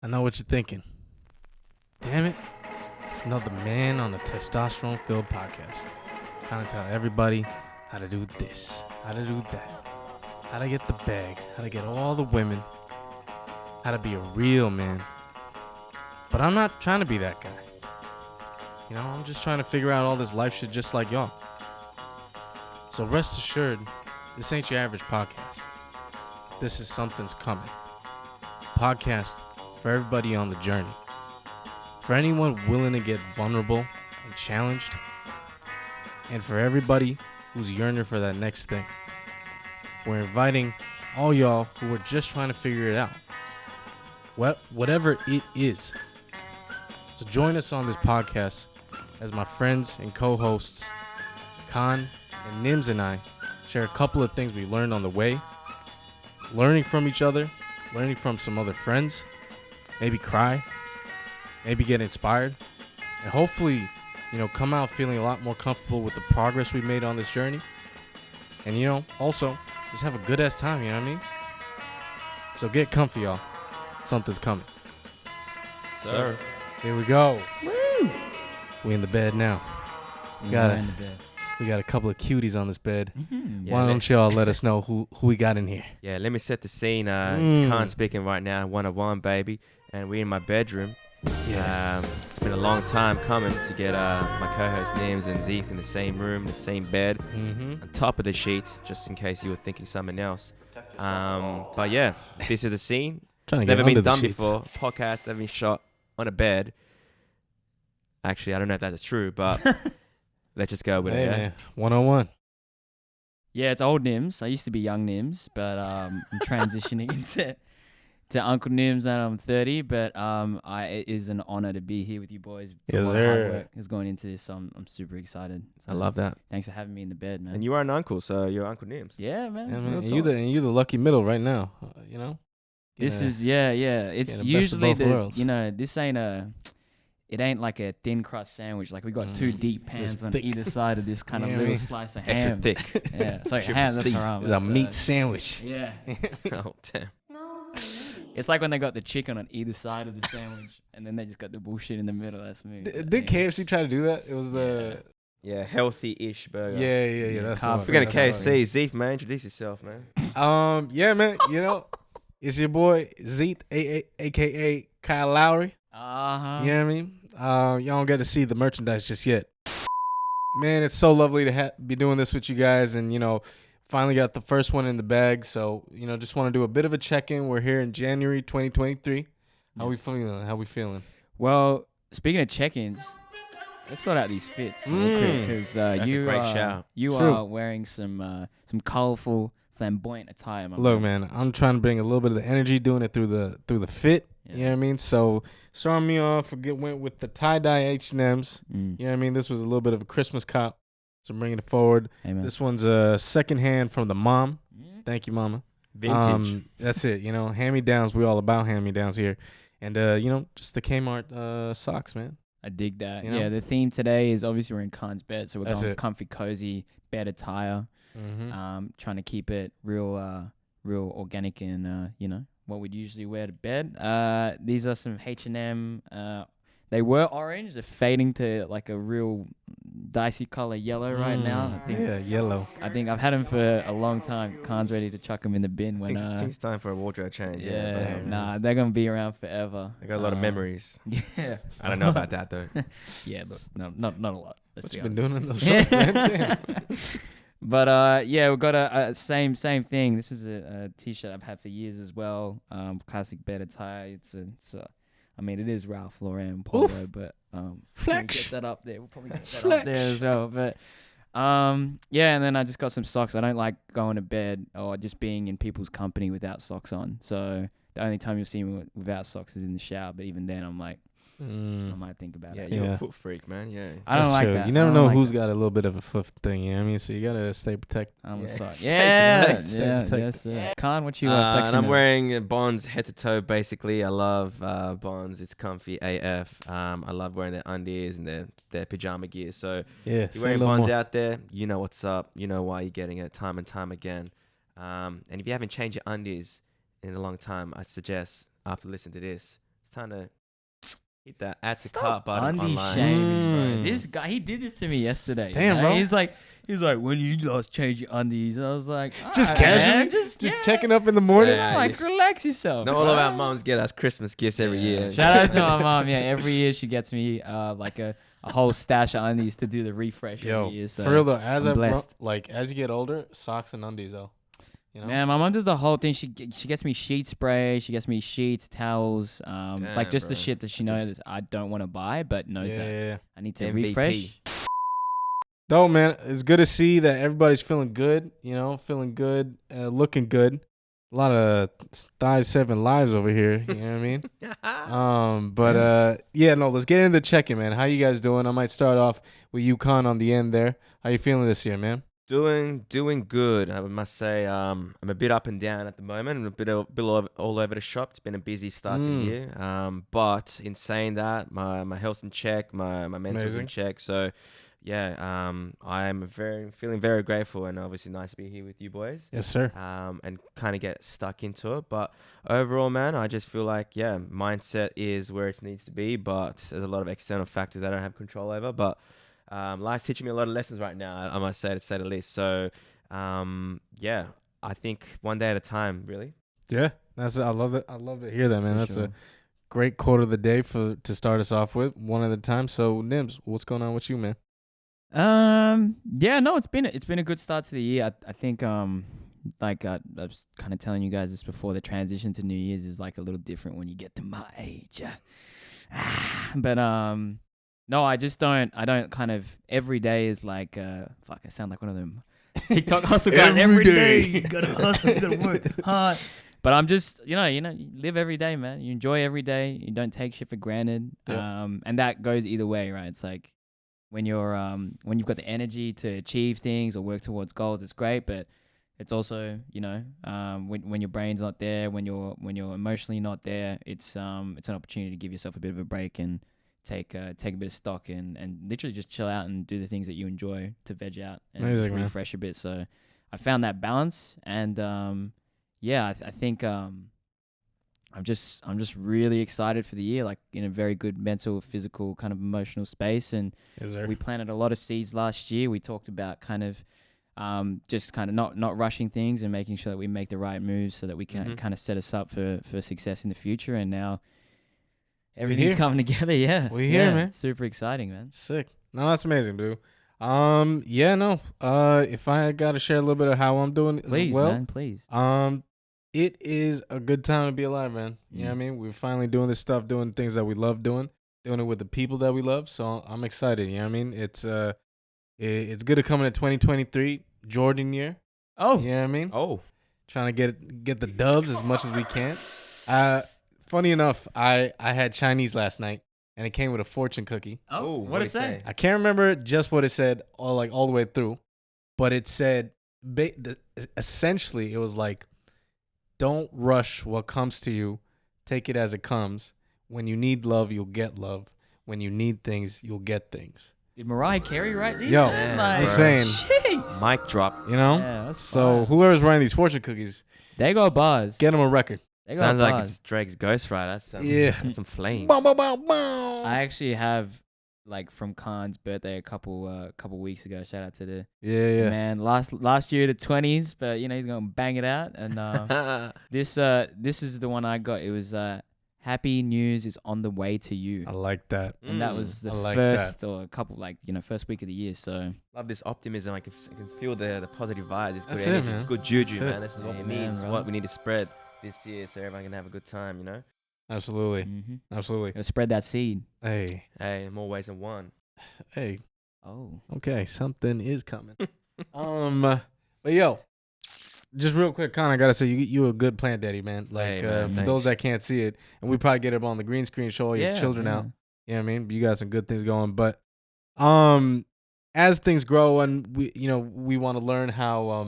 I know what you're thinking. Damn it. It's another man on a testosterone-filled podcast. Trying to tell everybody how to do this, how to do that, how to get the bag, how to get all the women, how to be a real man. But I'm not trying to be that guy. You know, I'm just trying to figure out all this life shit just like y'all. So rest assured, this ain't your average podcast. This is Something's Coming. Podcast for everybody on the journey. For anyone willing to get vulnerable and challenged. And for everybody who's yearning for that next thing. We're inviting all y'all who are just trying to figure it out. Whatever it is. So join us on this podcast as my friends and co-hosts Kaan and Nims and I share a couple of things we learned on the way. Learning from each other, learning from some other friends, maybe cry, maybe get inspired, and hopefully, you know, come out feeling a lot more comfortable with the progress we made on this journey. And, you know, also, just have a good-ass time, you know what I mean? So get comfy, y'all. Something's coming. Sir. Here we go. Woo! We in the bed now. We got a couple of cuties on this bed. Mm-hmm. Why don't y'all let us know who we got in here? Yeah, let me set the scene. It's Kaan speaking right now, 101, baby. And we're in my bedroom. Yeah. It's been a long time coming to get my co-host Nims and Zeeth in the same room, the same bed, on top of the sheets, just in case you were thinking something else. But yeah, this is the scene. It's never been done before. Podcast never been shot on a bed. Actually, I don't know if that's true, but let's just go with it. Yeah? Man. 101. Yeah, it's old Nims. I used to be young Nims, but I'm transitioning to Uncle Nims, and I'm 30. But it is an honor to be here with you boys. Yes, hard sir. work is going into this, so I'm super excited. So I love that. Thanks for having me in the bed, man. And you are an uncle, so you're Uncle Nims. Yeah, man. Yeah, real man. And talk. you're the lucky middle right now. You know. This is yeah. It's getting the best of usually both worlds. this ain't it ain't like a thin crust sandwich. Like we got two deep pans on thick. either side of this kind of Yeah, little man. slice of Extra ham. thick. Yeah, sorry, Triple ham. That's C. haram. It's a meat sandwich. Yeah, Oh, damn. it's like when they got the chicken on either side of the sandwich, and then they just got the bullshit in the middle. That's me. Did KFC try to do that? It was the Yeah, healthy-ish burger. yeah. That's the one. Speaking of That's the one. KFC, Zeeth, man, introduce yourself, man. Yeah, man. You know, it's your boy Zeeth, aka Kyle Lowry. You know what I mean? Y'all don't get to see the merchandise just yet. Man, it's so lovely to be doing this with you guys, and you know, finally got the first one in the bag. So you know, just want to do a bit of a check-in. We're here in January 2023. How we feeling? Well, speaking of check-ins, let's sort out these fits real quick, because That's a great shout. You True. are wearing some colorful, flamboyant attire. My Look, man, I'm trying to bring a little bit of the energy, doing it through the fit. Yeah. You know what I mean? So starting me off, went with the tie-dye H&Ms. You know what I mean? This was a little bit of a Christmas cop, so I'm bringing it forward. Amen. This one's a second hand from the mom. Thank you, mama. Vintage. That's it. You know, hand-me-downs. We all about hand-me-downs here. And, you know, just the Kmart socks, man. I dig that. You know? Yeah, the theme today is obviously we're in Kaan's bed, so we're That's going it. comfy, cozy bed attire. Trying to keep it real organic and you know what we'd usually wear to bed. These are some H&M. They were orange. They're fading to like a real dicey color yellow right now. I think, Yeah, yellow. I think I've had them for a long time. Kaan's ready to chuck them in the bin I when. think it's time for a wardrobe change. Yeah, but, nah, they're gonna be around forever. I got a lot of memories. Yeah, I don't know about that though. yeah, but not a lot. Let's What be you been honest. doing in those shorts, man? Damn. But yeah, we've got a same thing. This is a t-shirt I've had for years as well. Classic bed attire. It's I mean, it is Ralph Lauren polo, but we'll Flex. get that up there. We'll probably get that up there as well. But Yeah, and then I just got some socks. I don't like going to bed or just being in people's company without socks on. So the only time you'll see me without socks is in the shower. But even then, I'm like, I might think about it. Yeah, you're a foot freak, man. Yeah. I don't like that. You never I don't know like who's that. got a little bit of a foot thing. You know what I mean? So you gotta stay protected. I'm a sock. Stay Yeah, protected. yes, sir. Kaan, what you And flexing? I'm on? wearing Bonds head to toe, basically. I love Bonds. It's comfy AF. I love wearing their undies and their pajama gear. So Yeah, you're wearing Bonds out there, you know what's up. You know why you're getting it time and time again. And if you haven't changed your undies in a long time, I suggest after listening to this, it's time to hit that add to cart button Undie online. shaming, bro. This guy, he did this to me yesterday. Damn, you know? bro. He's like, when you last change your undies, and I was like, Just "Alright, casually, man, just yeah." checking up in the morning. Yeah. Like, relax yourself. Not all of our moms get us Christmas gifts every year. Shout out to my mom. Yeah, every year she gets me like a whole stash of undies to do the refresh Yo, every year. So for real though, as I'm I blessed. as you get older, socks and undies though. You know? Man, my mom does the whole thing. She gets me sheet spray. She gets me sheets, towels, like just the bro. shit that she knows I don't want to buy, but knows that Yeah. I need to MVP. refresh. Though, man, it's good to see that everybody's feeling good. You know, feeling good, looking good. A lot of thighs 7 lives over here. You know what I mean? No, let's get into the check-in, man. How you guys doing? I might start off with you, Kaan, on the end there. How you feeling this year, man? Doing good. I must say, I'm a bit up and down at the moment. I'm a bit all over the shop. It's been a busy start to the year. But in saying that, my health's in check, my mental's Amazing. in check. So, yeah, I'm feeling very grateful, and obviously nice to be here with you boys. Yes, sir. And kind of get stuck into it. But overall, man, I just feel like, yeah, mindset is where it needs to be, but there's a lot of external factors I don't have control over. But life's teaching me a lot of lessons right now, I must say, to say the least. So, yeah, I think one day at a time, really. Yeah, I love it. I love to hear that, man. For That's sure. a great quote of the day to start us off with, one at a time. So, Nims, what's going on with you, man? Yeah, no, it's been a good start to the year. I think like I was kind of telling you guys this before, the transition to New Year's is like a little different when you get to my age. But no, I don't kind of, every day is like fuck, I sound like one of them TikTok hustle guys. Every day you gotta hustle, you gotta work hard. But I'm just, you live every day, man. You enjoy every day. You don't take shit for granted. Yeah. And that goes either way, right? It's like when you've got the energy to achieve things or work towards goals, it's great. But it's also, when your brain's not there, when you're emotionally not there, it's an opportunity to give yourself a bit of a break and take a bit of stock and literally just chill out and do the things that you enjoy to veg out and Amazing, just man. refresh a bit. So I found that balance, and I think I'm just really excited for the year, like in a very good mental, physical, kind of emotional space. And Yes, sir. we planted a lot of seeds last year. We talked about kind of just kind of not rushing things and making sure that we make the right moves so that we can kind of set us up for success in the future. And now everything's here. coming together. Yeah. We here, man. It's super exciting, man. Sick. No, that's amazing, dude. If I got to share a little bit of how I'm doing Please, as well, man, please. it is a good time to be alive, man. You know what I mean? We're finally doing this stuff, doing things that we love doing it with the people that we love. So I'm excited. You know what I mean? It's good to come into 2023, Jordan year. Oh, You know what I mean? Oh, Trying to get the dubs as much as we can. Funny enough, I had Chinese last night, and it came with a fortune cookie. oh, what'd what it it say? I can't remember just what it said all the way through, but it said essentially it was like, don't rush what comes to you, take it as it comes. When you need love, you'll get love. When you need things, you'll get things. Did Mariah Carey write these? Yo, man? I'm bro. saying, Jeez. mic drop. you know. Yeah, that's So fire. whoever's writing these fortune cookies, They got bars. get them a record. They got Sounds like bars. it's Drake's Ghostwriter. That's Yeah. some flames. Bow, bow, bow, bow. I actually have, like, from Kaan's birthday a couple weeks ago. Shout out to the Yeah. man. Last year the 20s, but he's gonna bang it out. And this is the one I got. It was Happy News is on the way to you. I like that. And that was the I like first or a couple, first week of the year. So Love this optimism. I can feel the positive vibes. It's good That's it, energy. It's man. good juju, That's it. man. This is what we need. Amen, This is bro. what we need to spread this year so everyone can have a good time, Absolutely. Absolutely. gotta spread that seed. Hey. Hey, more ways than one. Hey. Oh. Okay, something is coming. But yo, just real quick, Kaan, I gotta say you a good plant daddy, man. Like Hey, man, for thanks. those that can't see it, and we probably get it on the green screen, show all your children out. You know what I mean? You got some good things going, but as things grow and we want to learn how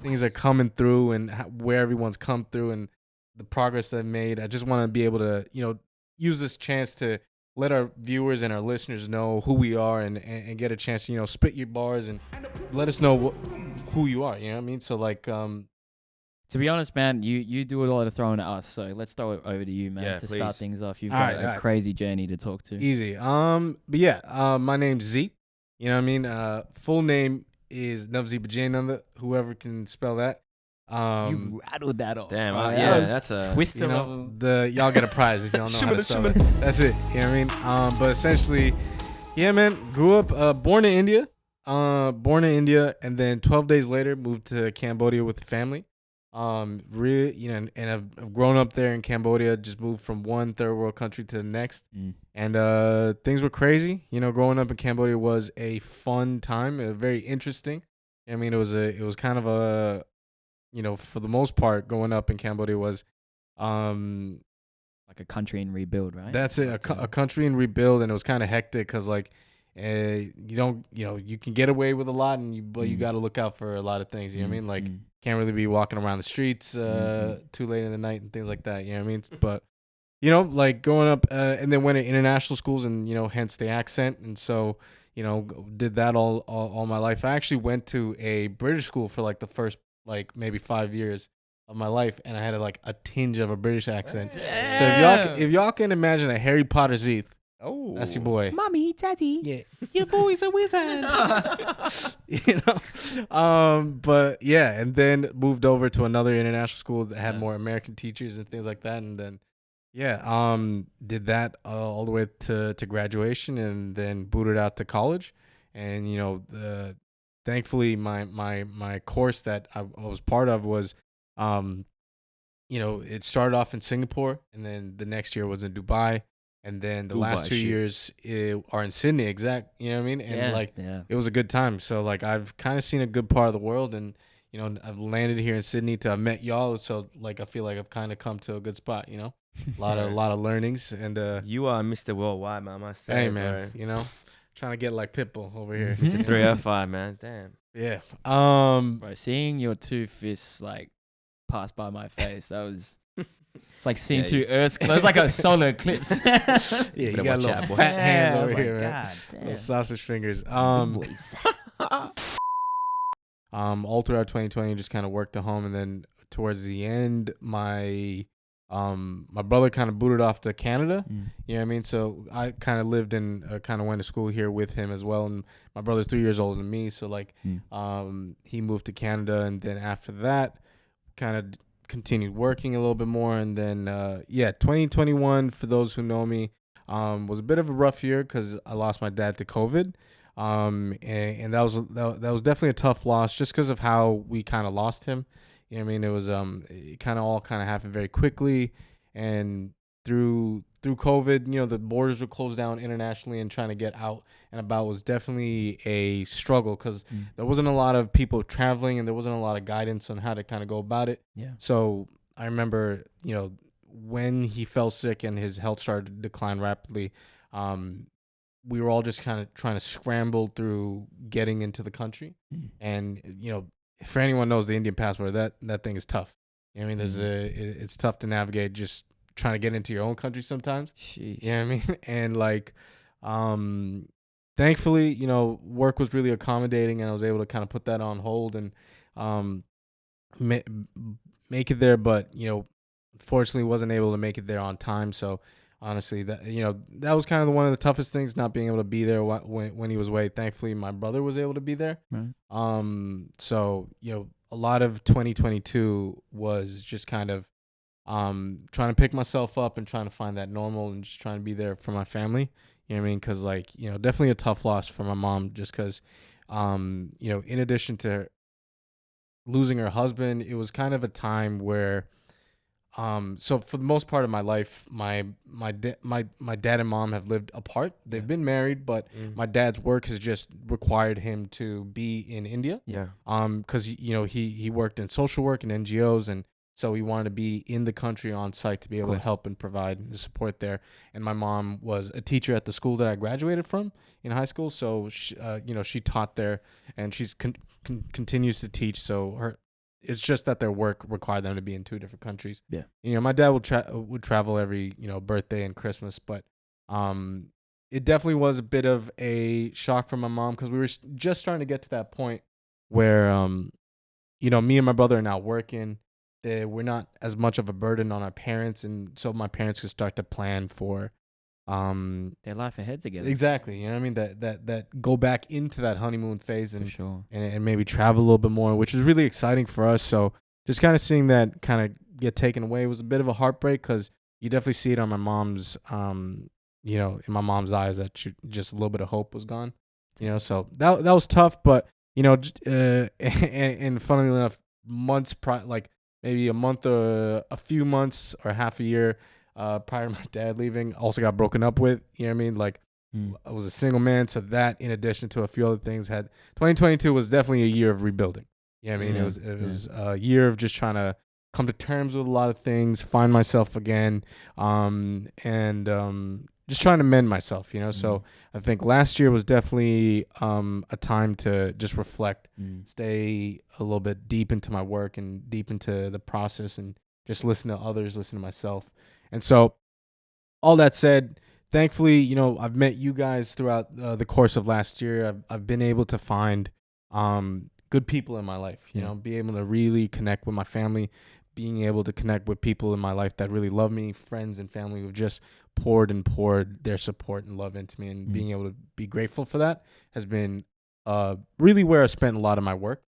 things are coming through and where everyone's come through and the progress they've made. I just want to be able to use this chance to let our viewers and our listeners know who we are and get a chance to spit your bars and let us know who you are. You know what I mean? So like to be honest, man, you do a lot of throwing at us, so let's throw it over to you, man, to start things off. You've got a crazy journey to talk to. Easy. But yeah, my name's Zeeth. You know what I mean? Full name is Nims Zeeth, whoever can spell that. You rattled that off. Damn, that's a twist. Y'all get a prize if y'all know how to spell it. That's it. You know what I mean? But essentially, yeah, man, grew up, born in India, and then 12 days later moved to Cambodia with the family. Really, and I've grown up there in Cambodia, just moved from one third world country to the next. And things were crazy. Growing up in Cambodia was a fun time, very interesting. I mean, it was kind of a, for the most part, growing up in Cambodia was like a country in rebuild, right? That's it, a country in rebuild, and it was kind of hectic because like you can get away with a lot, but you got to look out for a lot of things. You know what I mean? Like can't really be walking around the streets too late in the night and things like that. You know what I mean? But like growing up and then went to international schools, and hence the accent, and so did that all my life. I actually went to a British school for like the first like maybe 5 years of my life, and I had a tinge of a British accent. Damn. So if y'all can imagine a Harry Potter Zeeth, oh, that's your boy. Mommy, daddy. Yeah, your boy's a wizard. But yeah, and then moved over to another international school that had more American teachers and things like that, and then did that all the way to graduation, and then booted out to college, and thankfully my course that I was part of was it started off in Singapore, and then the next year was in Dubai. And then the last 2 years are in Sydney, you know what I mean? And it was a good time. So like I've kind of seen a good part of the world, and I've landed here in Sydney to have met y'all. So like I feel like I've kind of come to a good spot, a lot of learnings. And you are Mr. Worldwide, man. I must say, hey man, trying to get like Pitbull over here. Mr. 305, man. Damn. Yeah. Bro, seeing your two fists like pass by my face, that was. It's like seeing two Earths. It was like a solar eclipse. You got little fat hands over here, man. God damn. Little sausage fingers. All throughout 2020, just kind of worked at home, and then towards the end, my brother kind of booted off to Canada. You know what I mean? So I kind of lived and kind of went to school here with him as well. And my brother's 3 years older than me, so like he moved to Canada, and then after that, kind of continued working a little bit more. And then 2021, for those who know me, was a bit of a rough year because I lost my dad to COVID, and that was definitely a tough loss just because of how we kind of lost him. You know what I mean? It was it kind of all happened very quickly, and through COVID, the borders were closed down internationally, and trying to get out and about was definitely a struggle because there wasn't a lot of people traveling, and there wasn't a lot of guidance on how to kind of go about it. Yeah. So I remember, when he fell sick and his health started to decline rapidly, we were all just kind of trying to scramble through getting into the country. And, if anyone knows the Indian passport, that thing is tough. I mean, it's tough to navigate just trying to get into your own country sometimes. Sheesh. You know what I mean? And like, thankfully, work was really accommodating, and I was able to kind of put that on hold and make it there. But, unfortunately wasn't able to make it there on time. So honestly, that was kind of one of the toughest things, not being able to be there when he was away. Thankfully, my brother was able to be there. Right. So, a lot of 2022 was just kind of trying to pick myself up and trying to find that normal and just trying to be there for my family. You know what I mean? Because like, definitely a tough loss for my mom, just because, in addition to losing her husband, it was kind of a time where So for the most part of my life, my dad and mom have lived apart. They've been married, but my dad's work has just required him to be in India. Yeah. Because he worked in social work and NGOs, and so he wanted to be in the country on site to be able to help and provide the support there. And my mom was a teacher at the school that I graduated from in high school, so she taught there, and she's continues to teach. So it's just that their work required them to be in 2 different countries. Yeah. My dad would travel every, birthday and Christmas, but it definitely was a bit of a shock for my mom because we were just starting to get to that point where, me and my brother are now working. We're not as much of a burden on our parents, and so my parents could start to plan for their life ahead together. Exactly. You know what I mean? That go back into that honeymoon phase and For sure. and maybe travel a little bit more, which is really exciting for us. So just kind of seeing that kind of get taken away was a bit of a heartbreak because you definitely see it on my mom's, in my mom's eyes that just a little bit of hope was gone. So that was tough, but and funnily enough, months like maybe a month or a few months or half a year prior to my dad leaving, also got broken up with. You know what I mean? Like, I was a single man, so that, in addition to a few other things, 2022 was definitely a year of rebuilding. You know what I mean? It was a year of just trying to come to terms with a lot of things, find myself again, and just trying to mend myself. So I think last year was definitely a time to just reflect, stay a little bit deep into my work and deep into the process, and just listen to others, listen to myself. And so, all that said, thankfully, I've met you guys throughout the course of last year. I've been able to find good people in my life, be able to really connect with my family, being able to connect with people in my life that really love me, friends and family who've just poured their support and love into me, and being able to be grateful for that has been really where I spent a lot of my work.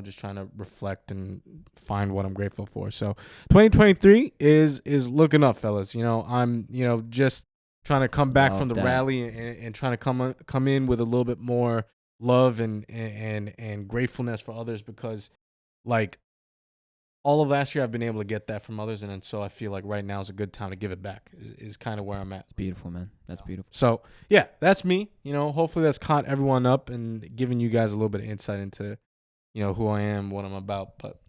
Just trying to reflect and find what I'm grateful for. So 2023 is looking up, fellas. I'm, just trying to come back from the rally and trying to come in with a little bit more love and gratefulness for others, because like all of last year I've been able to get that from others. And so I feel like right now is a good time to give it back is kind of where I'm at. It's beautiful, man. That's beautiful. So yeah, that's me. Hopefully that's caught everyone up and giving you guys a little bit of insight into who I am, what I'm about. But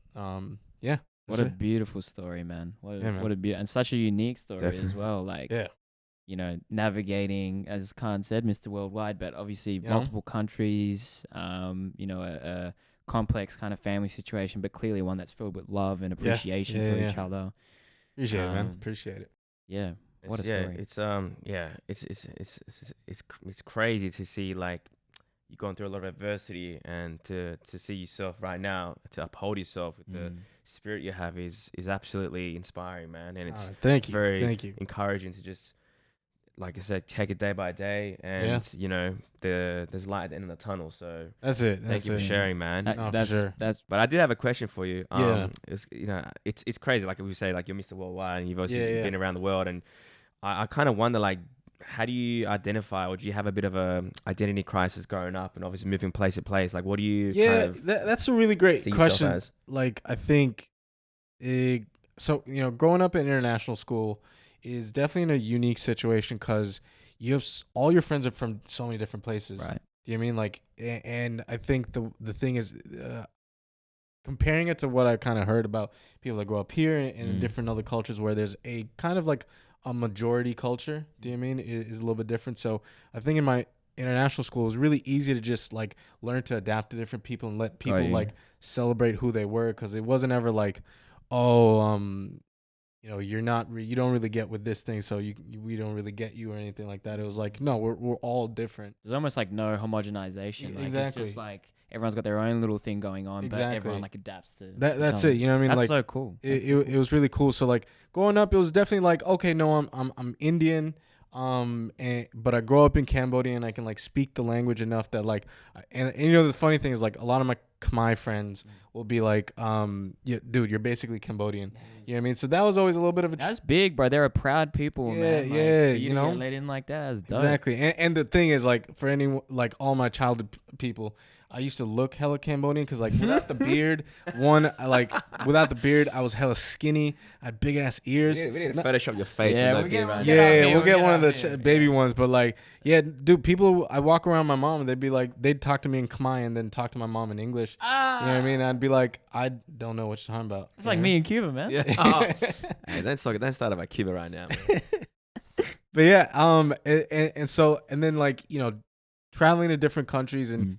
yeah. What a beautiful story, man. What a and such a unique story as well. Like, navigating, as Kaan said, Mr. Worldwide, but obviously multiple countries, a complex kind of family situation, but clearly one that's filled with love and appreciation for each other. Appreciate it, man. Appreciate it. Yeah. What a story. It's crazy to see, like, you're going through a lot of adversity, and to see yourself right now, to uphold yourself with the spirit you have is absolutely inspiring, man. And it's very encouraging to just, like I said, take it day by day, and there's light at the end of the tunnel. So that's it. Thank you for sharing, man. That's for sure. But I did have a question for you. It's crazy. Like we say, like, you're Mr. Worldwide, and you've also been around the world, and I kind of wonder, like, how do you identify, or do you have a bit of a identity crisis growing up and obviously moving place to place? Like, what do you that's a really great question. Like, I think growing up in international school is definitely in a unique situation because you have all your friends are from so many different places. Right. Do you know what I mean? Like, and I think the thing is, comparing it to what I kind of heard about people that grow up here and in different other cultures where there's a kind of like a majority culture, do you know what I mean, is a little bit different. So I think in my international school, it was really easy to just like learn to adapt to different people and let people like celebrate who they were, because it wasn't ever like, you don't really get with this thing, so we don't really get you or anything like that. It was like, no, we're all different. There's almost like no homogenization. Like, exactly. It's just like everyone's got their own little thing going on, but everyone like adapts to that's it. You know what I mean? That's like, so cool. It was really cool. So like growing up, it was definitely like, okay, no, I'm Indian, but I grow up in Cambodia and I can like speak the language enough that like, and the funny thing is, like, a lot of my Khmer friends will be like, dude, you're basically Cambodian. You know what I mean? So that was always a little bit of a that's big, bro. They're a proud people, man. Like, you know, let in like that is dope. Exactly. And the thing is, like, for anyone, like all my childhood people, I used to look hella Cambodian because like without the beard, without the beard, I was hella skinny. I had big ass ears. We need to Photoshop your face. Yeah, with we'll that beard get one. right Yeah, now. we'll get one of the baby ones. But like, yeah, dude, people, I walk around my mom and they'd be like, they'd talk to me in Khmer and then talk to my mom in English. You know what I mean? I'd be like, I don't know what you're talking about. It's like me in Cuba, man. Yeah. Oh. Hey, don't start about Cuba right now, man. But yeah, and then like, you know, traveling to different countries and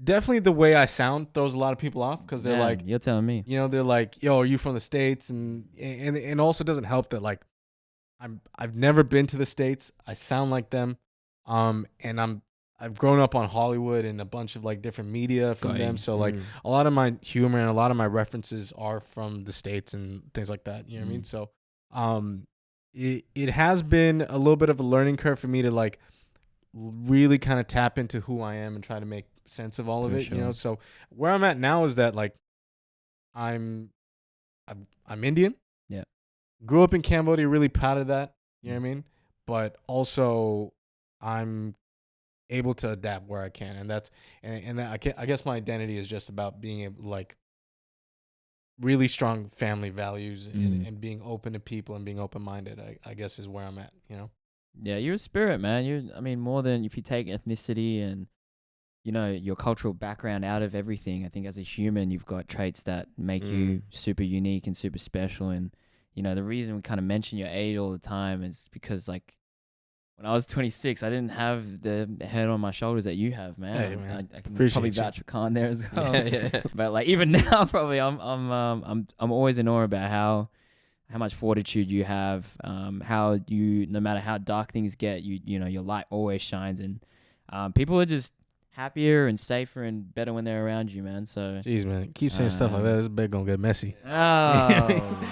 definitely the way I sound throws a lot of people off because they're like, you're telling me. you know, they're like, yo, are you from the States? And also doesn't help that like I've never been to the States. I sound like them. And I've grown up on Hollywood and a bunch of like different media from them. So like a lot of my humor and a lot of my references are from the States and things like that. You know what I mean? So it has been a little bit of a learning curve for me to like really kind of tap into who I am and try to make sense of all of it, you know? So where I'm at now is that like I'm Indian. Yeah. Grew up in Cambodia, really proud of that. You know what I mean? But also I'm able to adapt where I can. And that's, and that I guess my identity is just about being able to like really strong family values and being open to people and being open-minded, I guess is where I'm at, you know? Yeah, you're a spirit, man. I mean, more than if you take ethnicity and, you know, your cultural background out of everything, I think as a human, you've got traits that make you super unique and super special. And, you know, the reason we kind of mention your age all the time is because, like, when I was 26, I didn't have the head on my shoulders that you have, man. Hey, man. I can Appreciate probably you. vouch for Kaan there as well. Yeah. But like even now, probably I'm always in awe about how much fortitude you have. How you, no matter how dark things get, you know your light always shines, and people are just happier and safer and better when they're around you, man. So Jeez, man, keep saying stuff like that. This bed gonna get messy. oh,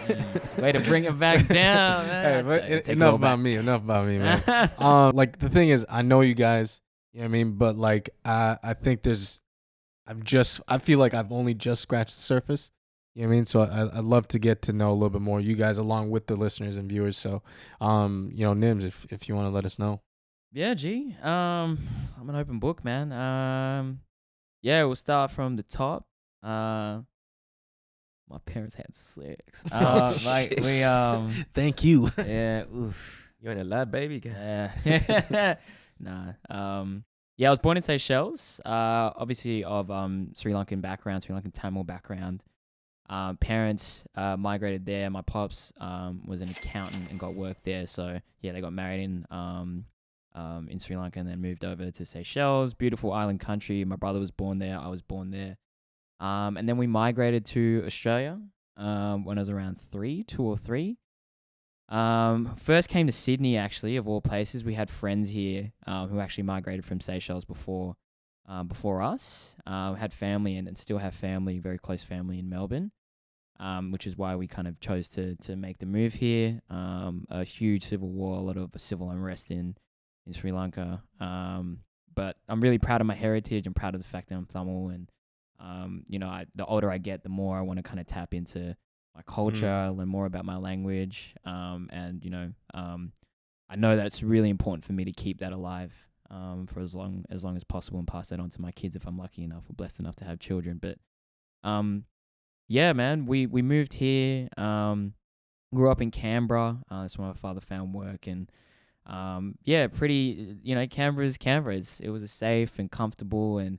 geez. Way to bring it back down, man. Hey, but enough about me, man. Like the thing is, I know you guys. You know what I mean? But like, I think I feel like I've only just scratched the surface. You know what I mean? So I'd love to get to know a little bit more you guys along with the listeners and viewers. So, you know, Nims, if you want to let us know. Yeah, G. I'm an open book, man. Yeah, we'll start from the top. My parents had sex. Like we Thank you. yeah, oof. You're in a lab, baby. Yeah. Nah. Yeah, I was born in Seychelles. Obviously of Sri Lankan background, Sri Lankan Tamil background. Parents migrated there. My pops was an accountant and got work there. So yeah, they got married in Sri Lanka and then moved over to Seychelles. Beautiful island country. My brother was born there. I was born there. And then we migrated to Australia when I was around 2 or 3. First came to Sydney, actually, of all places. We had friends here who actually migrated from Seychelles before us. Had family and still have family, very close family in Melbourne, which is why we kind of chose to make the move here. A huge civil war, a lot of civil unrest in Sri Lanka. But I'm really proud of my heritage. I'm proud of the fact that I'm Tamil, and you know, the older I get, the more I want to kind of tap into my culture, learn more about my language, and you know, I know that's really important for me to keep that alive for as long as possible and pass that on to my kids if I'm lucky enough or blessed enough to have children. But yeah, man, we moved here, grew up in Canberra. That's where my father found work, and yeah, pretty, you know, Canberra. It was a safe and comfortable and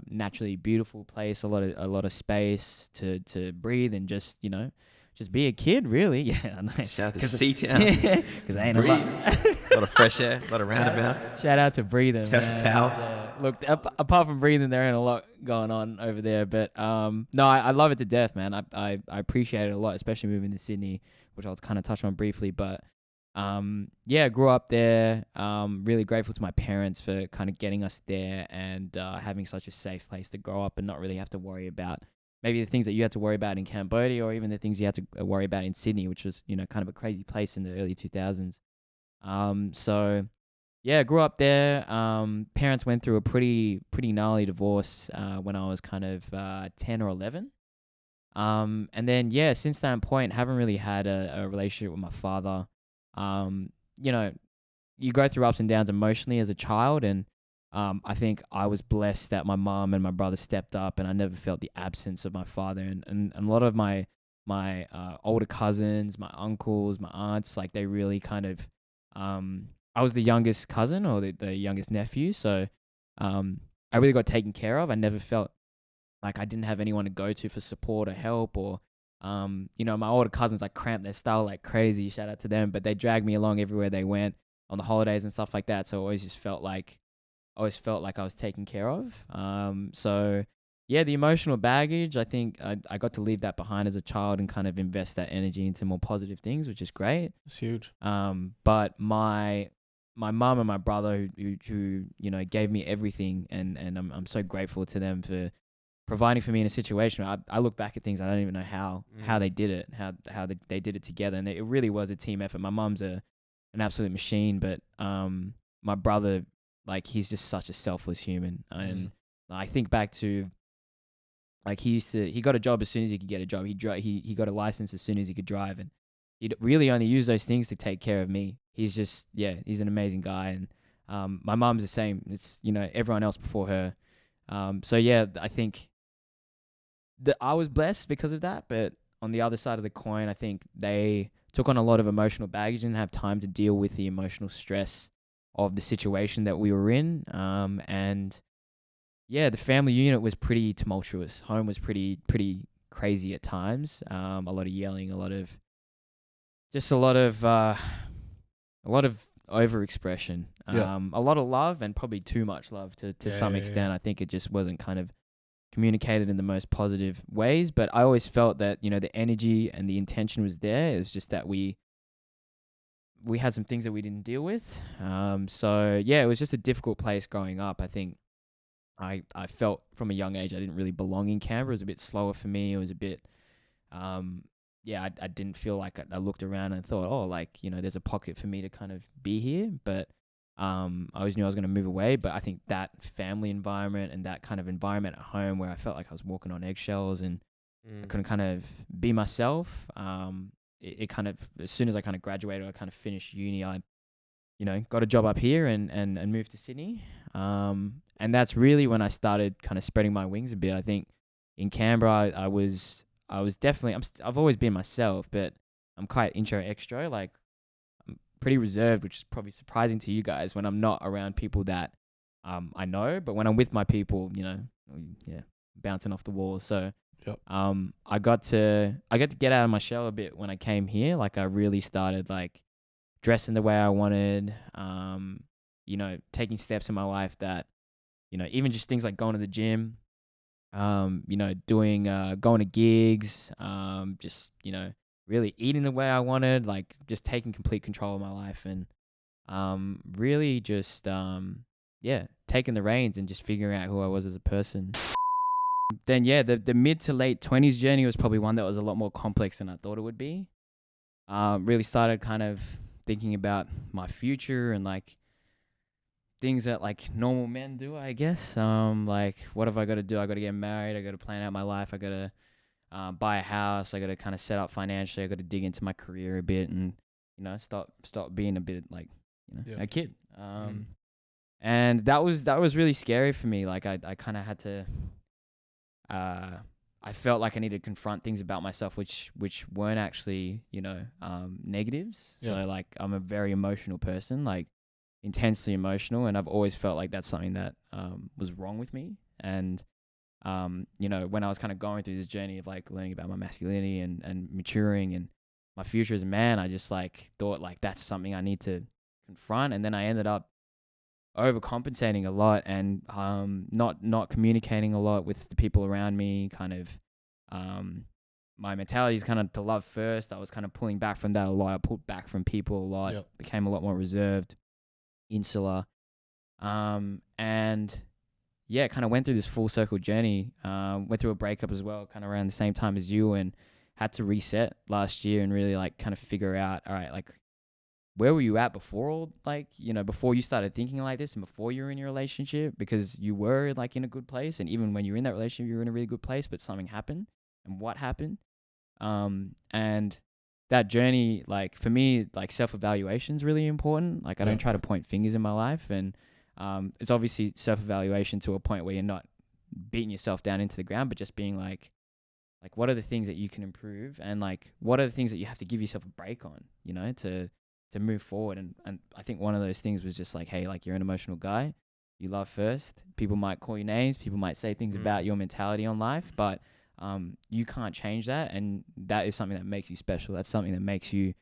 naturally beautiful place. A lot of space to breathe and just, you know, just be a kid, really. Yeah, I know. Shout out to Seatown. Because I ain't a lot. A lot of fresh air, a lot of roundabouts. Shout out to breathing. Towel. Yeah. Look, apart from breathing, there ain't a lot going on over there. But no, I love it to death, man. I appreciate it a lot, especially moving to Sydney, which I'll kind of touch on briefly. But yeah, grew up there. Really grateful to my parents for kind of getting us there and having such a safe place to grow up and not really have to worry about maybe the things that you had to worry about in Cambodia or even the things you had to worry about in Sydney, which was, you know, kind of a crazy place in the early 2000s. So yeah, grew up there. Parents went through a pretty gnarly divorce when I was kind of 10 or 11. And then yeah, since that point, haven't really had a relationship with my father. You know, you go through ups and downs emotionally as a child, and I think I was blessed that my mom and my brother stepped up, and I never felt the absence of my father. And a lot of my older cousins, my uncles, my aunts, like they really kind of, I was the youngest cousin or the youngest nephew, so I really got taken care of. I never felt like I didn't have anyone to go to for support or help, or my older cousins like cramped their style like crazy. Shout out to them, but they dragged me along everywhere they went on the holidays and stuff like that. So I always felt like I was taken care of. So yeah, the emotional baggage, I think I got to leave that behind as a child and kind of invest that energy into more positive things, which is great. It's huge. But my mum and my brother who gave me everything, and I'm so grateful to them for providing for me in a situation where I look back at things, I don't even know how they did it, how they did it together, and it really was a team effort. My mum's an absolute machine, but my brother, like, he's just such a selfless human. And I think back to, like, he got a job as soon as he could get a job. He got a license as soon as he could drive, and he'd really only use those things to take care of me. He's just, he's an amazing guy. And my mom's the same. It's, everyone else before her. So yeah, I think that I was blessed because of that. But on the other side of the coin, I think they took on a lot of emotional baggage and didn't have time to deal with the emotional stress of the situation that we were in. And yeah, the family unit was pretty tumultuous. Home was pretty crazy at times. A lot of yelling, a lot of overexpression. A lot of love, and probably too much love to some extent. I think it just wasn't kind of communicated in the most positive ways. But I always felt that, the energy and the intention was there. It was just that we had some things that we didn't deal with. So yeah, it was just a difficult place growing up. I think I felt from a young age I didn't really belong in Canberra. It was a bit slower for me. It was a bit, I didn't feel like I looked around and thought, there's a pocket for me to kind of be here. But I always knew I was going to move away. But I think that family environment and that kind of environment at home where I felt like I was walking on eggshells and I couldn't kind of be myself, it kind of, as soon as I kind of graduated, I kind of finished uni, I, got a job up here and moved to Sydney. And that's really when I started kind of spreading my wings a bit. I think in Canberra, I was definitely, I've always been myself, but I'm quite intro extro. Like, I'm pretty reserved, which is probably surprising to you guys when I'm not around people that I know. But when I'm with my people, bouncing off the walls. So yep. I got to get out of my shell a bit when I came here. Like, I really started like dressing the way I wanted, taking steps in my life that, even just things like going to the gym, doing, going to gigs, just, really eating the way I wanted, like just taking complete control of my life and, really just, taking the reins and just figuring out who I was as a person. Then the mid to late 20s journey was probably one that was a lot more complex than I thought it would be. Really started kind of thinking about my future and like things that like normal men do, I guess. Like, what have I got to do? I got to get married. I got to plan out my life. I got to buy a house. I got to kind of set up financially. I got to dig into my career a bit and, stop being a bit like, a kid. And that was really scary for me. Like, I kind of had to, I felt like I needed to confront things about myself, which weren't actually, negatives. Yeah. So like, I'm a very emotional person, like intensely emotional. And I've always felt like that's something that, was wrong with me. And, when I was kind of going through this journey of like learning about my masculinity and maturing and my future as a man, I just like thought like, that's something I need to confront. And then I ended up overcompensating a lot and not communicating a lot with the people around me. Kind of my mentality is kind of to love first. I was kind of pulling back from that a lot. I pulled back from people a lot. Yep. Became a lot more reserved, insular, and kind of went through this full circle journey. Went through a breakup as well, kind of around the same time as you, and had to reset last year and really like kind of figure out, all right, like, where were you at before, like, before you started thinking like this and before you were in your relationship? Because you were like in a good place. And even when you were in that relationship, you were in a really good place, but something happened. And what happened? And that journey, like for me, like self-evaluation is really important. Like I don't try to point fingers in my life. And it's obviously self-evaluation to a point where you're not beating yourself down into the ground, but just being like what are the things that you can improve, and like what are the things that you have to give yourself a break on, you know, to move forward. And I think one of those things was just like, hey, like you're an emotional guy, you love first. People might call you names, people might say things about your mentality on life, but you can't change that, and that is something that makes you special. That's something that makes you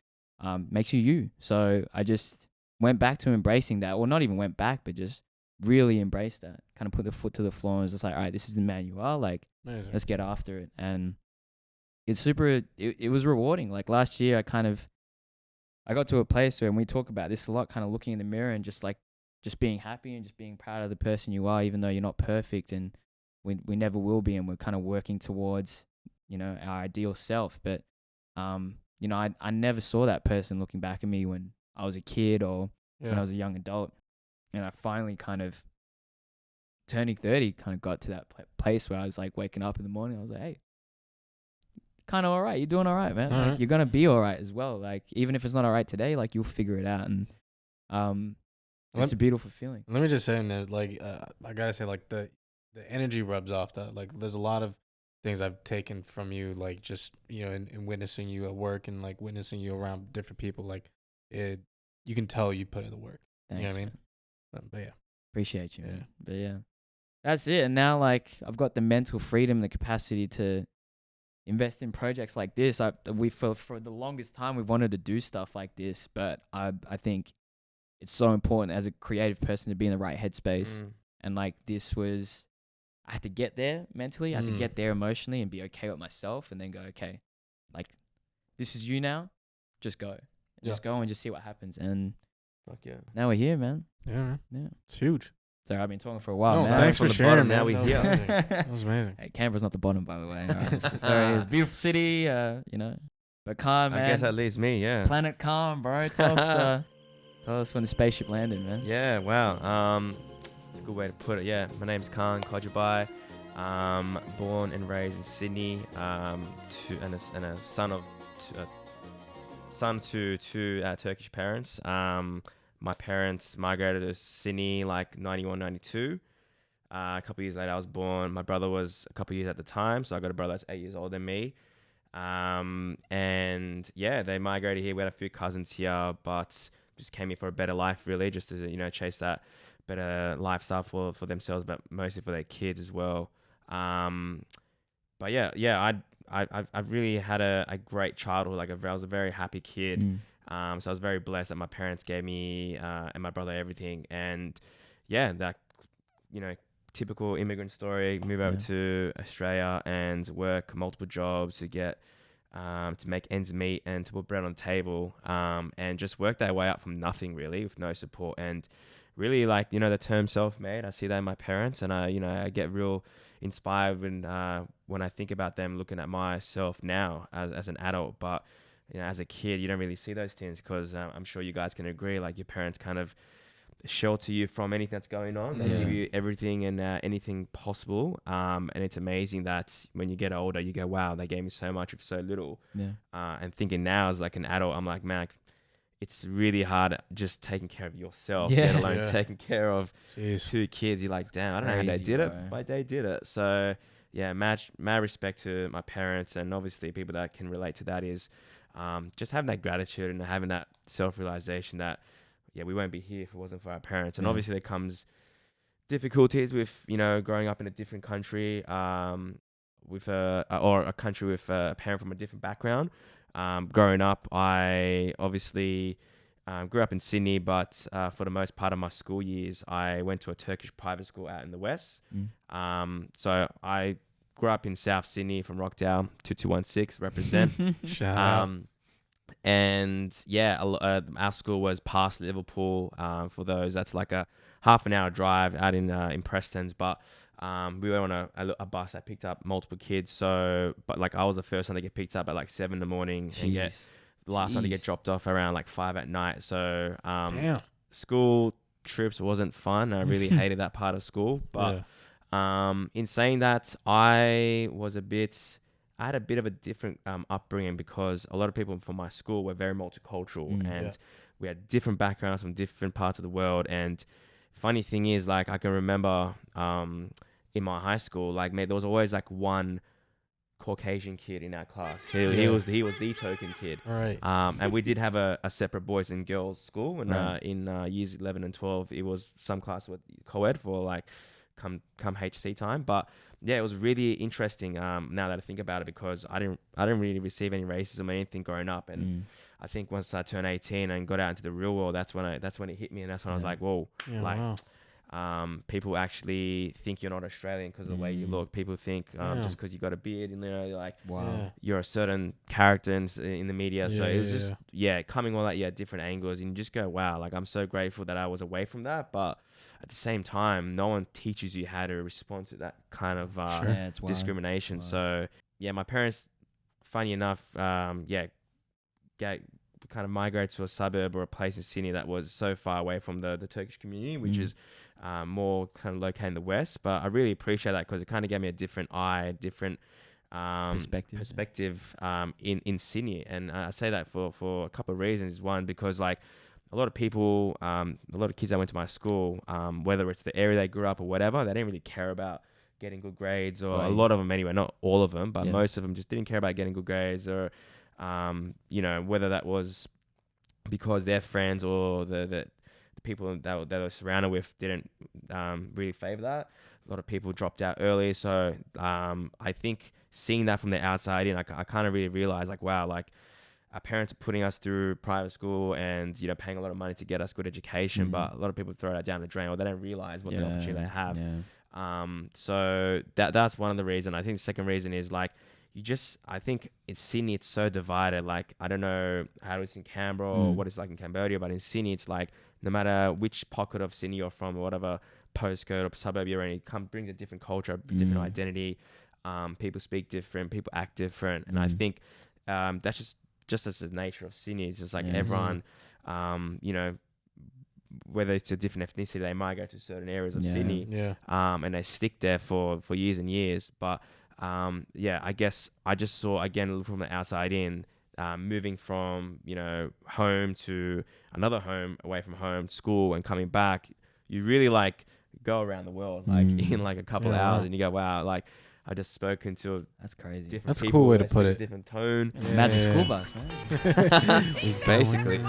you. So I just went back to embracing that, or not even went back, but just really embraced that. Kind of put the foot to the floor and was just like, all right, this is the man you are. Like, Amazing. let's get after it. And it's super. It was rewarding. Like last year, I got to a place where, and we talk about this a lot, kind of looking in the mirror and just being happy and just being proud of the person you are, even though you're not perfect, and we never will be, and we're kind of working towards, you know, our ideal self. But you know, I never saw that person looking back at me when I was a kid or when I was a young adult. And I finally kind of turning 30 kind of got to that place where I was like waking up in the morning. I was like, hey, kind of all right. You're doing all right, man. Like, you're going to be all right as well. Like, even if it's not all right today, like you'll figure it out. And it's a beautiful feeling. Let me just say, like, I got to say, like the energy rubs off. That, like, there's a lot of things I've taken from you, like just, you know, in witnessing you at work and like witnessing you around different people. Like, you can tell you put in the work. Thanks, you know what I mean? man. But yeah. Appreciate you, man. But yeah, that's it. And now, like, I've got the mental freedom, the capacity to invest in projects like this. For the longest time, we've wanted to do stuff like this, but I think it's so important as a creative person to be in the right headspace. And like, I had to get there mentally. I had to get there emotionally and be okay with myself, and then go, okay, like, this is you now. Just go. Just go and just see what happens. And fuck yeah. now we're here, man. Yeah, man. Yeah. It's huge. So I've been talking for a while, man. Thanks for sharing, man. Now we're here. That was amazing. Hey, Canberra's not the bottom, by the way. It's a beautiful city, you know. But Kaan, man. I guess that leaves me, yeah. Planet Kaan, bro. Tell us when the spaceship landed, man. Yeah, wow. It's a good way to put it. Yeah, my name's Kaan Kojabai. Born and raised in Sydney. And a son to two Turkish parents. My parents migrated to Sydney like 91, 92. A couple of years later, I was born. My brother was a couple of years at the time, so I got a brother that's 8 years older than me. And yeah, they migrated here. We had a few cousins here, but just came here for a better life, really, just to, you know, chase that better lifestyle for themselves, but mostly for their kids as well. But yeah, I really had a great childhood. Like, I was a very happy kid. So I was very blessed that my parents gave me and my brother everything. And yeah, that, you know, typical immigrant story, move over to Australia and work multiple jobs to get to make ends meet and to put bread on the table, and just work their way up from nothing, really, with no support. And really, like, you know, the term self-made, I see that in my parents, and I get real inspired when I think about them, looking at myself now as an adult. But, you know, as a kid, you don't really see those things, because I'm sure you guys can agree, like, your parents kind of shelter you from anything that's going on. They give you everything and anything possible. And it's amazing that when you get older, you go, wow, they gave me so much with so little. And thinking now as like an adult, I'm like, man, it's really hard just taking care of yourself, let alone taking care of two kids. You're like, damn, I don't know how they did it, but they did it. So yeah, mad respect to my parents, and obviously people that can relate to that is just having that gratitude and having that self-realization that, yeah, we won't be here if it wasn't for our parents. And obviously there comes difficulties with, you know, growing up in a different country, with a country with a parent from a different background. Growing up, I obviously grew up in Sydney, but for the most part of my school years, I went to a Turkish private school out in the west. So I grew up in South Sydney, from Rockdale, 2216, represent. Shout out. And yeah, our school was past Liverpool. For those, that's like a half an hour drive out in Prestons. But we were on a bus that picked up multiple kids. So, but like, I was the first one to get picked up at like 7 in the morning and get the last one to get dropped off around like 5 at night. So school trips wasn't fun. I really hated that part of school. But in saying that, I had a bit of a different upbringing, because a lot of people from my school were very multicultural, and we had different backgrounds from different parts of the world. And funny thing is, like, I can remember in my high school, like, mate, there was always like one Caucasian kid in our class. He was the token kid. All right. And we did have a separate boys and girls school, and Right. in years 11 and 12, it was some class with co-ed for like come HC time. But yeah, it was really interesting now that I think about it, because I didn't really receive any racism or anything growing up, and I think once I turned 18 and got out into the real world, that's when it hit me, and that's when I was like, whoa, Yeah, like. wow. People actually think you're not Australian because of the way you look. People think just because you got a beard, and like Wow. Yeah. you're a certain character in the media. So Yeah, it was yeah, just coming all that different angles, and you just go, wow, like I'm so grateful that I was away from that. But at the same time, no one teaches you how to respond to that kind of Yeah, it's wild. discrimination. Wild. So yeah, my parents, funny enough, kind of migrate to a suburb or a place in Sydney that was so far away from the Turkish community, which is more kind of located in the west. But I really appreciate that, because it kind of gave me a different different perspective in Sydney. And I say that for a couple of reasons. One, because like a lot of people, a lot of kids that went to my school, whether it's the area they grew up or whatever, they didn't really care about getting good grades, or a lot of them anyway, not all of them, but most of them just didn't care about getting good grades, or whether that was because their friends or the people that they were surrounded with didn't really favor that. A lot of people dropped out early. So I think seeing that from the outside in, I kind of really realized, like, wow, like our parents are putting us through private school and, paying a lot of money to get us good education, but a lot of people throw that down the drain, or they don't realize what the opportunity they have. So that's one of the reasons. I think the second reason is like, I think in Sydney, it's so divided. Like, I don't know how it's in Canberra or what it's like in Cambodia, but in Sydney, it's like, no matter which pocket of Sydney you're from, or whatever postcode or suburb you're in, it brings a different culture, a different identity. People speak different, people act different. And I think that's just as the nature of Sydney. It's just like everyone, whether it's a different ethnicity, they migrate to certain areas of Sydney, and they stick there for years and years. But I guess I just saw, again, from the outside in, moving from, home to another home, away from home, school, and coming back, you really like go around the world, like in like a couple of hours, and you go, wow, like I just spoken to that's crazy. different That's a people, cool way to they put speak it. a different tone. Magic school bus, man. Basically.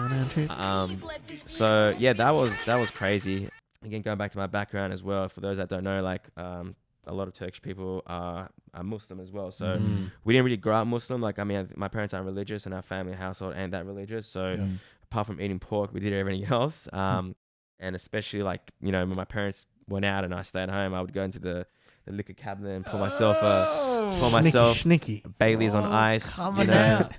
So yeah, that was crazy. Again, going back to my background as well, for those that don't know, like a lot of Turkish people are Muslim as well. So we didn't really grow up Muslim. Like, I mean, my parents aren't religious, and our family household ain't that religious. So apart from eating pork, we did everything else. And especially like, when my parents went out and I stayed home, I would go into the liquor cabinet and pour myself sneaky. Bailey's on ice. Coming out.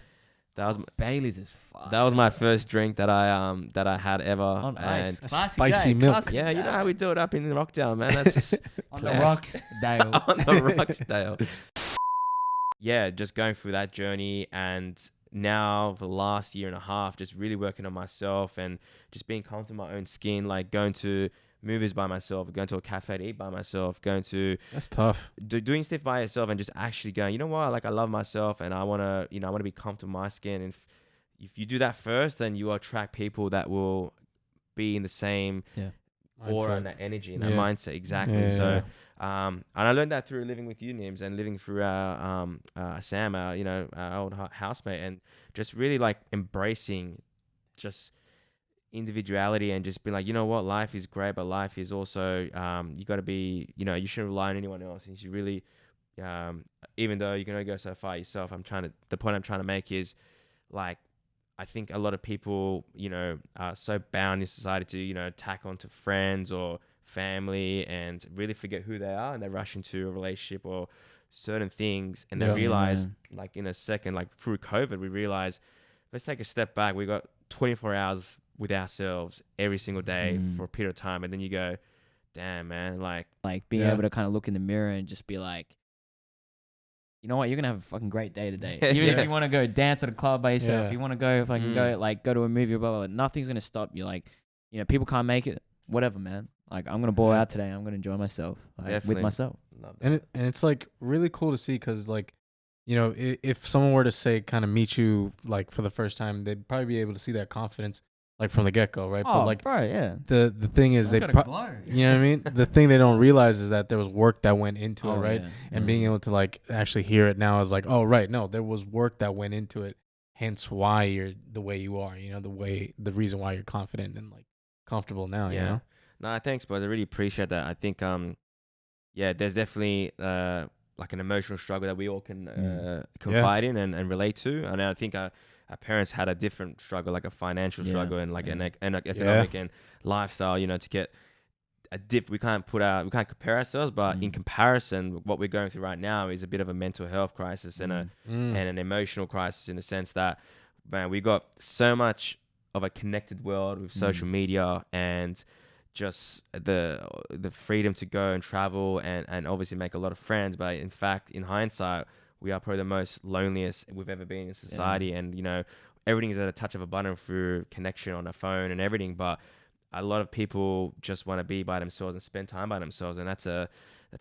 That was Bailey's is fire. that was my first drink that I had ever. On ice. And Classic spicy day, milk. classic yeah, you know day. how we do it up in Rockdale, man. That's just On the class. rocks, Dale. on the Rocksdale. Yeah, just going through that journey, and now for the last year and a half, just really working on myself and just being comfortable in my own skin, like going to movies by myself, going to a cafe to eat by myself, going to That's tough. doing stuff by yourself, and just actually going, you know what, like I love myself, and I want to be comfortable in my skin. And if you do that first, then you attract people that will be in the same aura and that energy and that mindset. Exactly. So and I learned that through living with you, Nims, and living through our Sam, our old housemate, and just really like embracing just individuality, and just being like, you know what, life is great, but life is also you got to be, you shouldn't rely on anyone else. And you really, even though you're gonna go so far yourself, the point I'm trying to make is, like, I think a lot of people, are so bound in society to, tack onto friends or family and really forget who they are, and they rush into a relationship or certain things, and they realize, like in a second, like through COVID, we realize, let's take a step back. We got 24 hours with ourselves every single day for a period of time, and then you go, damn, man, like being able to kind of look in the mirror and just be like, you know what, you're gonna have a fucking great day today. Even if you want to go dance at a club by yourself, you want to go fucking go to a movie, blah, blah, blah, nothing's gonna stop you. Like, people can't make it, whatever, man. Like, I'm gonna ball out today. I'm gonna enjoy myself, like, with myself. Love that. And it's like really cool to see, because like, if someone were to say kind of meet you like for the first time, they'd probably be able to see that confidence. like from the get go, right? Oh, But like bro, yeah. the thing is, That's they, gotta glow. you know what I mean? The thing they don't realize is that there was work that went into it, right? Yeah. And being able to like actually hear it now is like, oh, right, no, there was work that went into it. Hence why you're the way you are, you know, the reason why you're confident and like comfortable now, you know? No, thanks, bro. I really appreciate that. I think, there's definitely like an emotional struggle that we all can confide in and relate to. And I think our parents had a different struggle, like a financial struggle and like an economic and lifestyle, you know, to get a we can't compare ourselves, but in comparison, what we're going through right now is a bit of a mental health crisis and an emotional crisis, in the sense that, man, we got so much of a connected world with social media and just the freedom to go and travel and obviously make a lot of friends. But in fact, in hindsight, we are probably the most loneliest we've ever been in society. And, you know, everything is at a touch of a button through connection on a phone and everything. But a lot of people just want to be by themselves and spend time by themselves. And that's a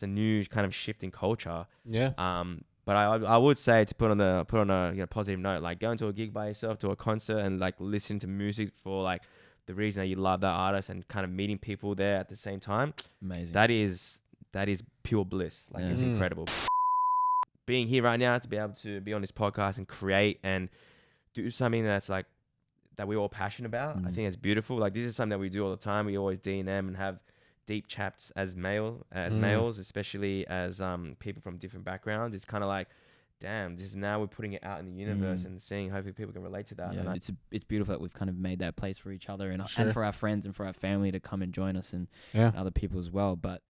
new kind of shift in culture. Yeah. But I would say, to put on a positive note, like going to a gig by yourself, to a concert, and like listen to music for like the reason that you love that artist, and kind of meeting people there at the same time. Amazing. That is pure bliss. Like it's incredible. Being here right now to be able to be on this podcast and create and do something that's like that we're all passionate about. I think it's beautiful. Like this is something that we do all the time. We always D&M and have deep chats as males, especially as people from different backgrounds. It's kind of like, damn, this is now we're putting it out in the universe and seeing hopefully people can relate to that. Yeah, And it's beautiful that we've kind of made that place for each other and for our friends and for our family to come and join us and other people as well. But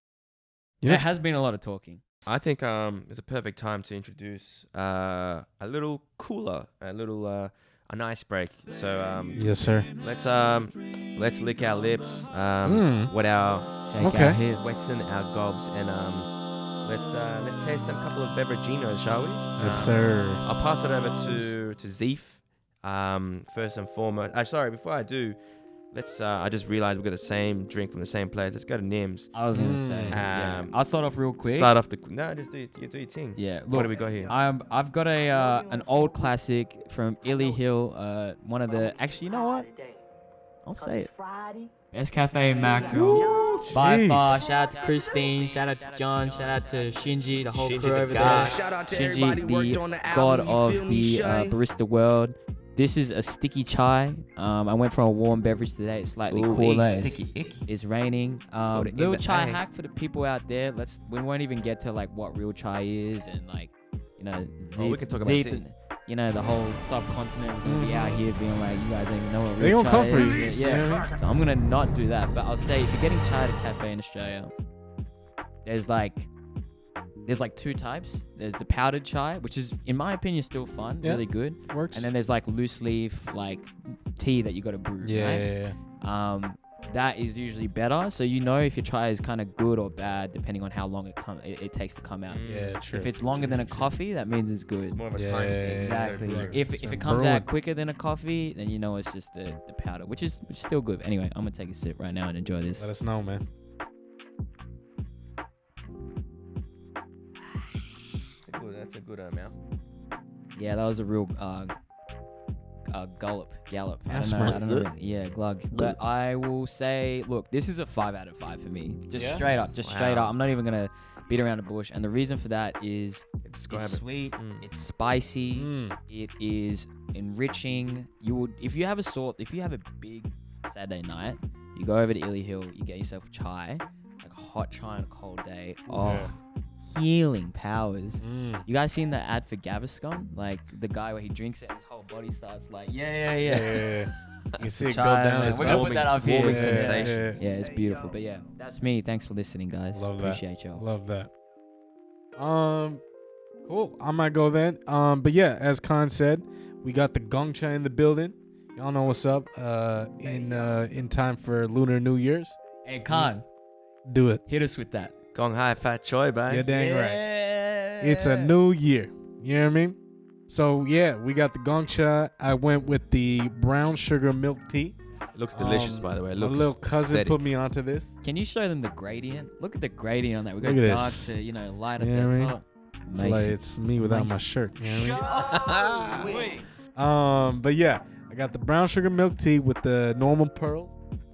there has been a lot of talking. I think it's a perfect time to introduce a little cooler, a nice break. So yes, sir. Let's lick our lips, wet our wetting our gobs, and let's taste some couple of beveraginos, shall we? Yes, sir. I'll pass it over to Zeeth. First and foremost. Sorry, before I do, let's. I just realized we got the same drink from the same place. Let's go to Nims. I was gonna say. I'll start off real quick. Just do your thing. Yeah. Look, what do we got here? I've got an old classic from Illy Hill. One of the you know what? I'll say it. Best cafe in Macro. By far. Shout out to Christine. Shout out to John. Shout out to Shinji, the whole crew over there. Shinji, the god of the barista world. This is a sticky chai. I went for a warm beverage today. It's slightly cooler. It's raining. Little chai hack for the people out there. We won't even get to like what real chai is and like, you know, we can talk about tea. You know, the whole subcontinent is gonna be out here being like, you guys don't even know what real chai come for is. you. Yeah. So I'm gonna not do that. But I'll say, if you're getting chai at a cafe in Australia, there's like two types. There's the powdered chai, which is, in my opinion, still fun, really good. Works. And then there's like loose leaf, like tea that you got to brew. Yeah. That is usually better. So you know if your chai is kind of good or bad depending on how long it takes to come out. Yeah, true. If it's longer than a coffee, that means it's good. It's more of a time thing. Exactly. If it comes brewing out quicker than a coffee, then you know it's just the powder, which is still good. Anyway, I'm gonna take a sip right now and enjoy this. Let us know, man. That's a good amount. Yeah, that was a real gallop. I don't know. Yeah, glug. But I will say, look, this is a 5 out of 5 for me. Straight up. Straight up. I'm not even gonna beat around the bush. And the reason for that is it's sweet, it's spicy, it is enriching. If you have a big Saturday night, you go over to Illy Hill, you get yourself a chai, like a hot chai on a cold day. Healing powers. You guys seen the ad for Gaviscon? Like the guy where he drinks it and his whole body starts like, yeah. You see it go down. We're gonna put that up here. Warming sensations. Yeah, it's beautiful. But yeah, that's me. Thanks for listening, guys. Appreciate y'all. Love that. Cool. I might go then. But yeah, as Kaan said, we got the gongcha in the building. Y'all know what's up. In time for Lunar New Year's. Hey, Kaan, do it. hit us with that. Gong Hai Fat Choi, babe. You're dang right. It's a new year. You know what I mean? So yeah, we got the gongcha. I went with the brown sugar milk tea. It looks delicious, by the way. It looks my little cousin aesthetic. put me onto this. Can you show them the gradient? Look at the gradient on that. We go Look at dark this. to light at You know what I the mean? top. It's like it's me without my shirt. You know what I mean? But yeah, I got the brown sugar milk tea with the normal pearls.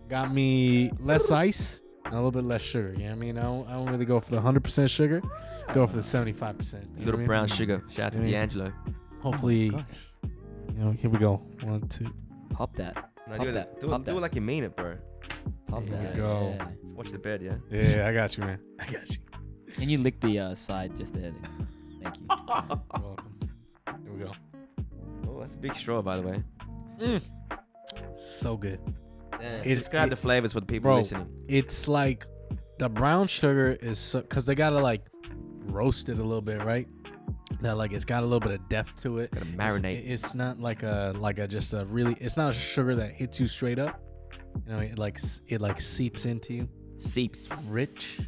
Got me less ice and a little bit less sugar. You know what I mean? I don't really go for the 100% sugar. Go for the 75%. Little brown sugar. Shout out to D'Angelo. Hopefully, Gosh. here we go. 1, 2. Pop that. No, Pop do that. it. Do Pop it that. like you mean it, bro. Pop There that. we go. Yeah. Watch the bed, yeah. Yeah, I got you, man. I got you. And you lick the side just there. Thank you. You're welcome. Here we go. Oh, that's a big straw, by the way. So good. Damn. It's- Describe it- the flavors for the people Bro, listening. it's like the brown sugar is because they gotta like roast it a little bit, right? That like it's got a little bit of depth to it. Gotta marinate. It's not like a just a really. It's not a sugar that hits you straight up. You know, it like seeps into you. Seeps. Rich,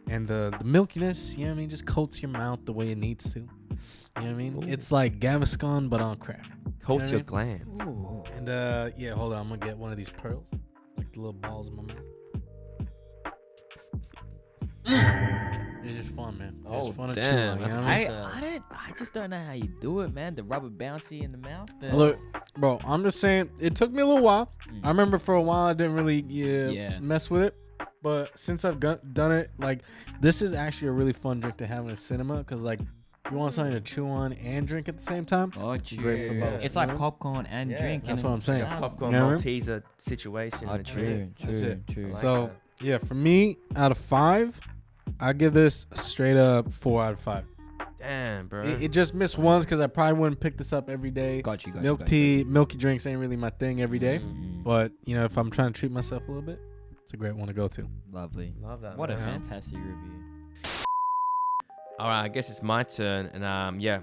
and the milkiness. You know what I mean? Just coats your mouth the way it needs to. You know what I mean? Ooh. It's like Gaviscon but on crack. Coats You know your what I glands. Ooh. And yeah, hold on. I'm gonna get one of these pearls, like the little balls in my mouth. It's just fun, man. Oh, It's fun to chew damn, on, you that's know what I mean? I just don't know how you do it, man. The rubber bouncy in the mouth. Look, bro, I'm just saying it took me a little while. Mm. I remember for a while I didn't really Yeah. mess with it, but since I've done it, like this is actually a really fun drink to have in a cinema because like you want something to chew on and drink at the same time. Got you. Great for both, It's you like know? popcorn and Yeah, drink. that's in what it. I'm saying. Yeah. Popcorn You know what I mean? Malteser situation. Oh, and it's- true, That's true, it. true. I like So that. yeah, for me, out of 5, I give this straight up 4 out of 5. Damn, bro. It just missed once because I probably wouldn't pick this up every day. Got you. Milk tea, milky drinks ain't really my thing every day. Mm. But if I'm trying to treat myself a little bit, it's a great one to go to. Lovely. Love that. What a man. fantastic review. All right, I guess it's my turn, and yeah,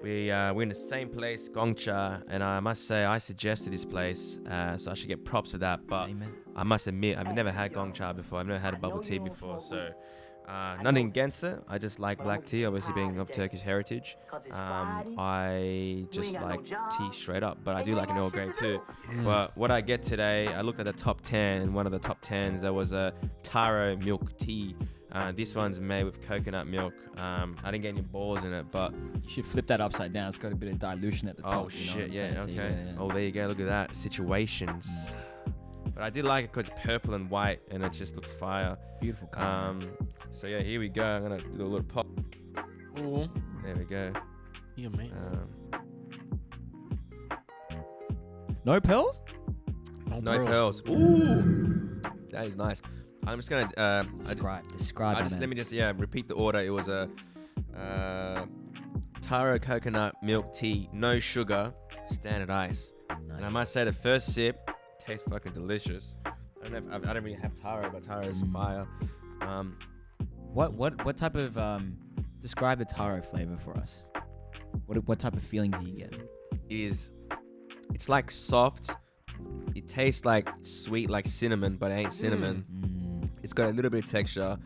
we're in the same place, Gongcha, and I must say I suggested this place, so I should get props for that. But Amen. I must admit I've never had Gongcha before. I've never had a bubble tea before, so nothing against it. I just like black tea, obviously being of Turkish heritage. I just like tea straight up, but I do like an Earl Grey too. But what I get today, I looked at the top 10, and one of the top 10s there was a taro milk tea. This one's made with coconut milk. I didn't get any balls in it, but You should flip that upside down. It's got a bit of dilution at the top. oh you know what shit, I'm yeah, saying? So, okay. Oh, there you go. Look at that. Situations. But I did like it because it's purple and white, and it just looks fire. Beautiful color. So yeah, here we go. I'm gonna do a little pop. Ooh. There we go. Yeah, man. No pearls? No pearls. Ooh, that is nice. I'm just gonna Describe. let me just repeat the order. It was a taro coconut milk tea, no sugar, standard ice. And I must say the first sip tastes fucking delicious. I don't really have taro, but taro is fire. What type of describe the taro flavor for us? What type of feelings do you get? It's like soft. It tastes like sweet, like cinnamon, but it ain't cinnamon. It's got a little bit of texture.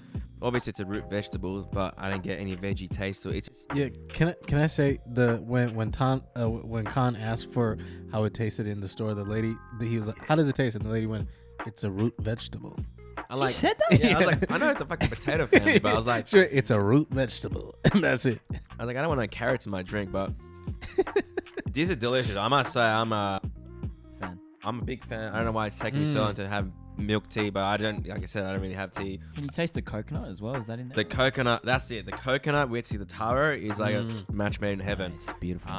Obviously, it's a root vegetable, but I didn't get any veggie taste to it. It's just, Yeah, can I say when Kaan asked for how it tasted in the store, the lady he was like, "How does it taste?" And the lady went, "It's a root vegetable." I like. said that? Yeah, I was like, I know it's a fucking potato family, but I was like, Sure, it's a root vegetable. That's it. I don't want no carrots in my drink, but this is delicious. I must say, I'm a big fan. I don't know why it's taking me so long to have milk tea, but I don't. Like I said, I don't really have tea. Can you taste the coconut as well? Is that in there? The coconut, that's it. The coconut with the taro is like a match made in heaven. Nice, beautiful.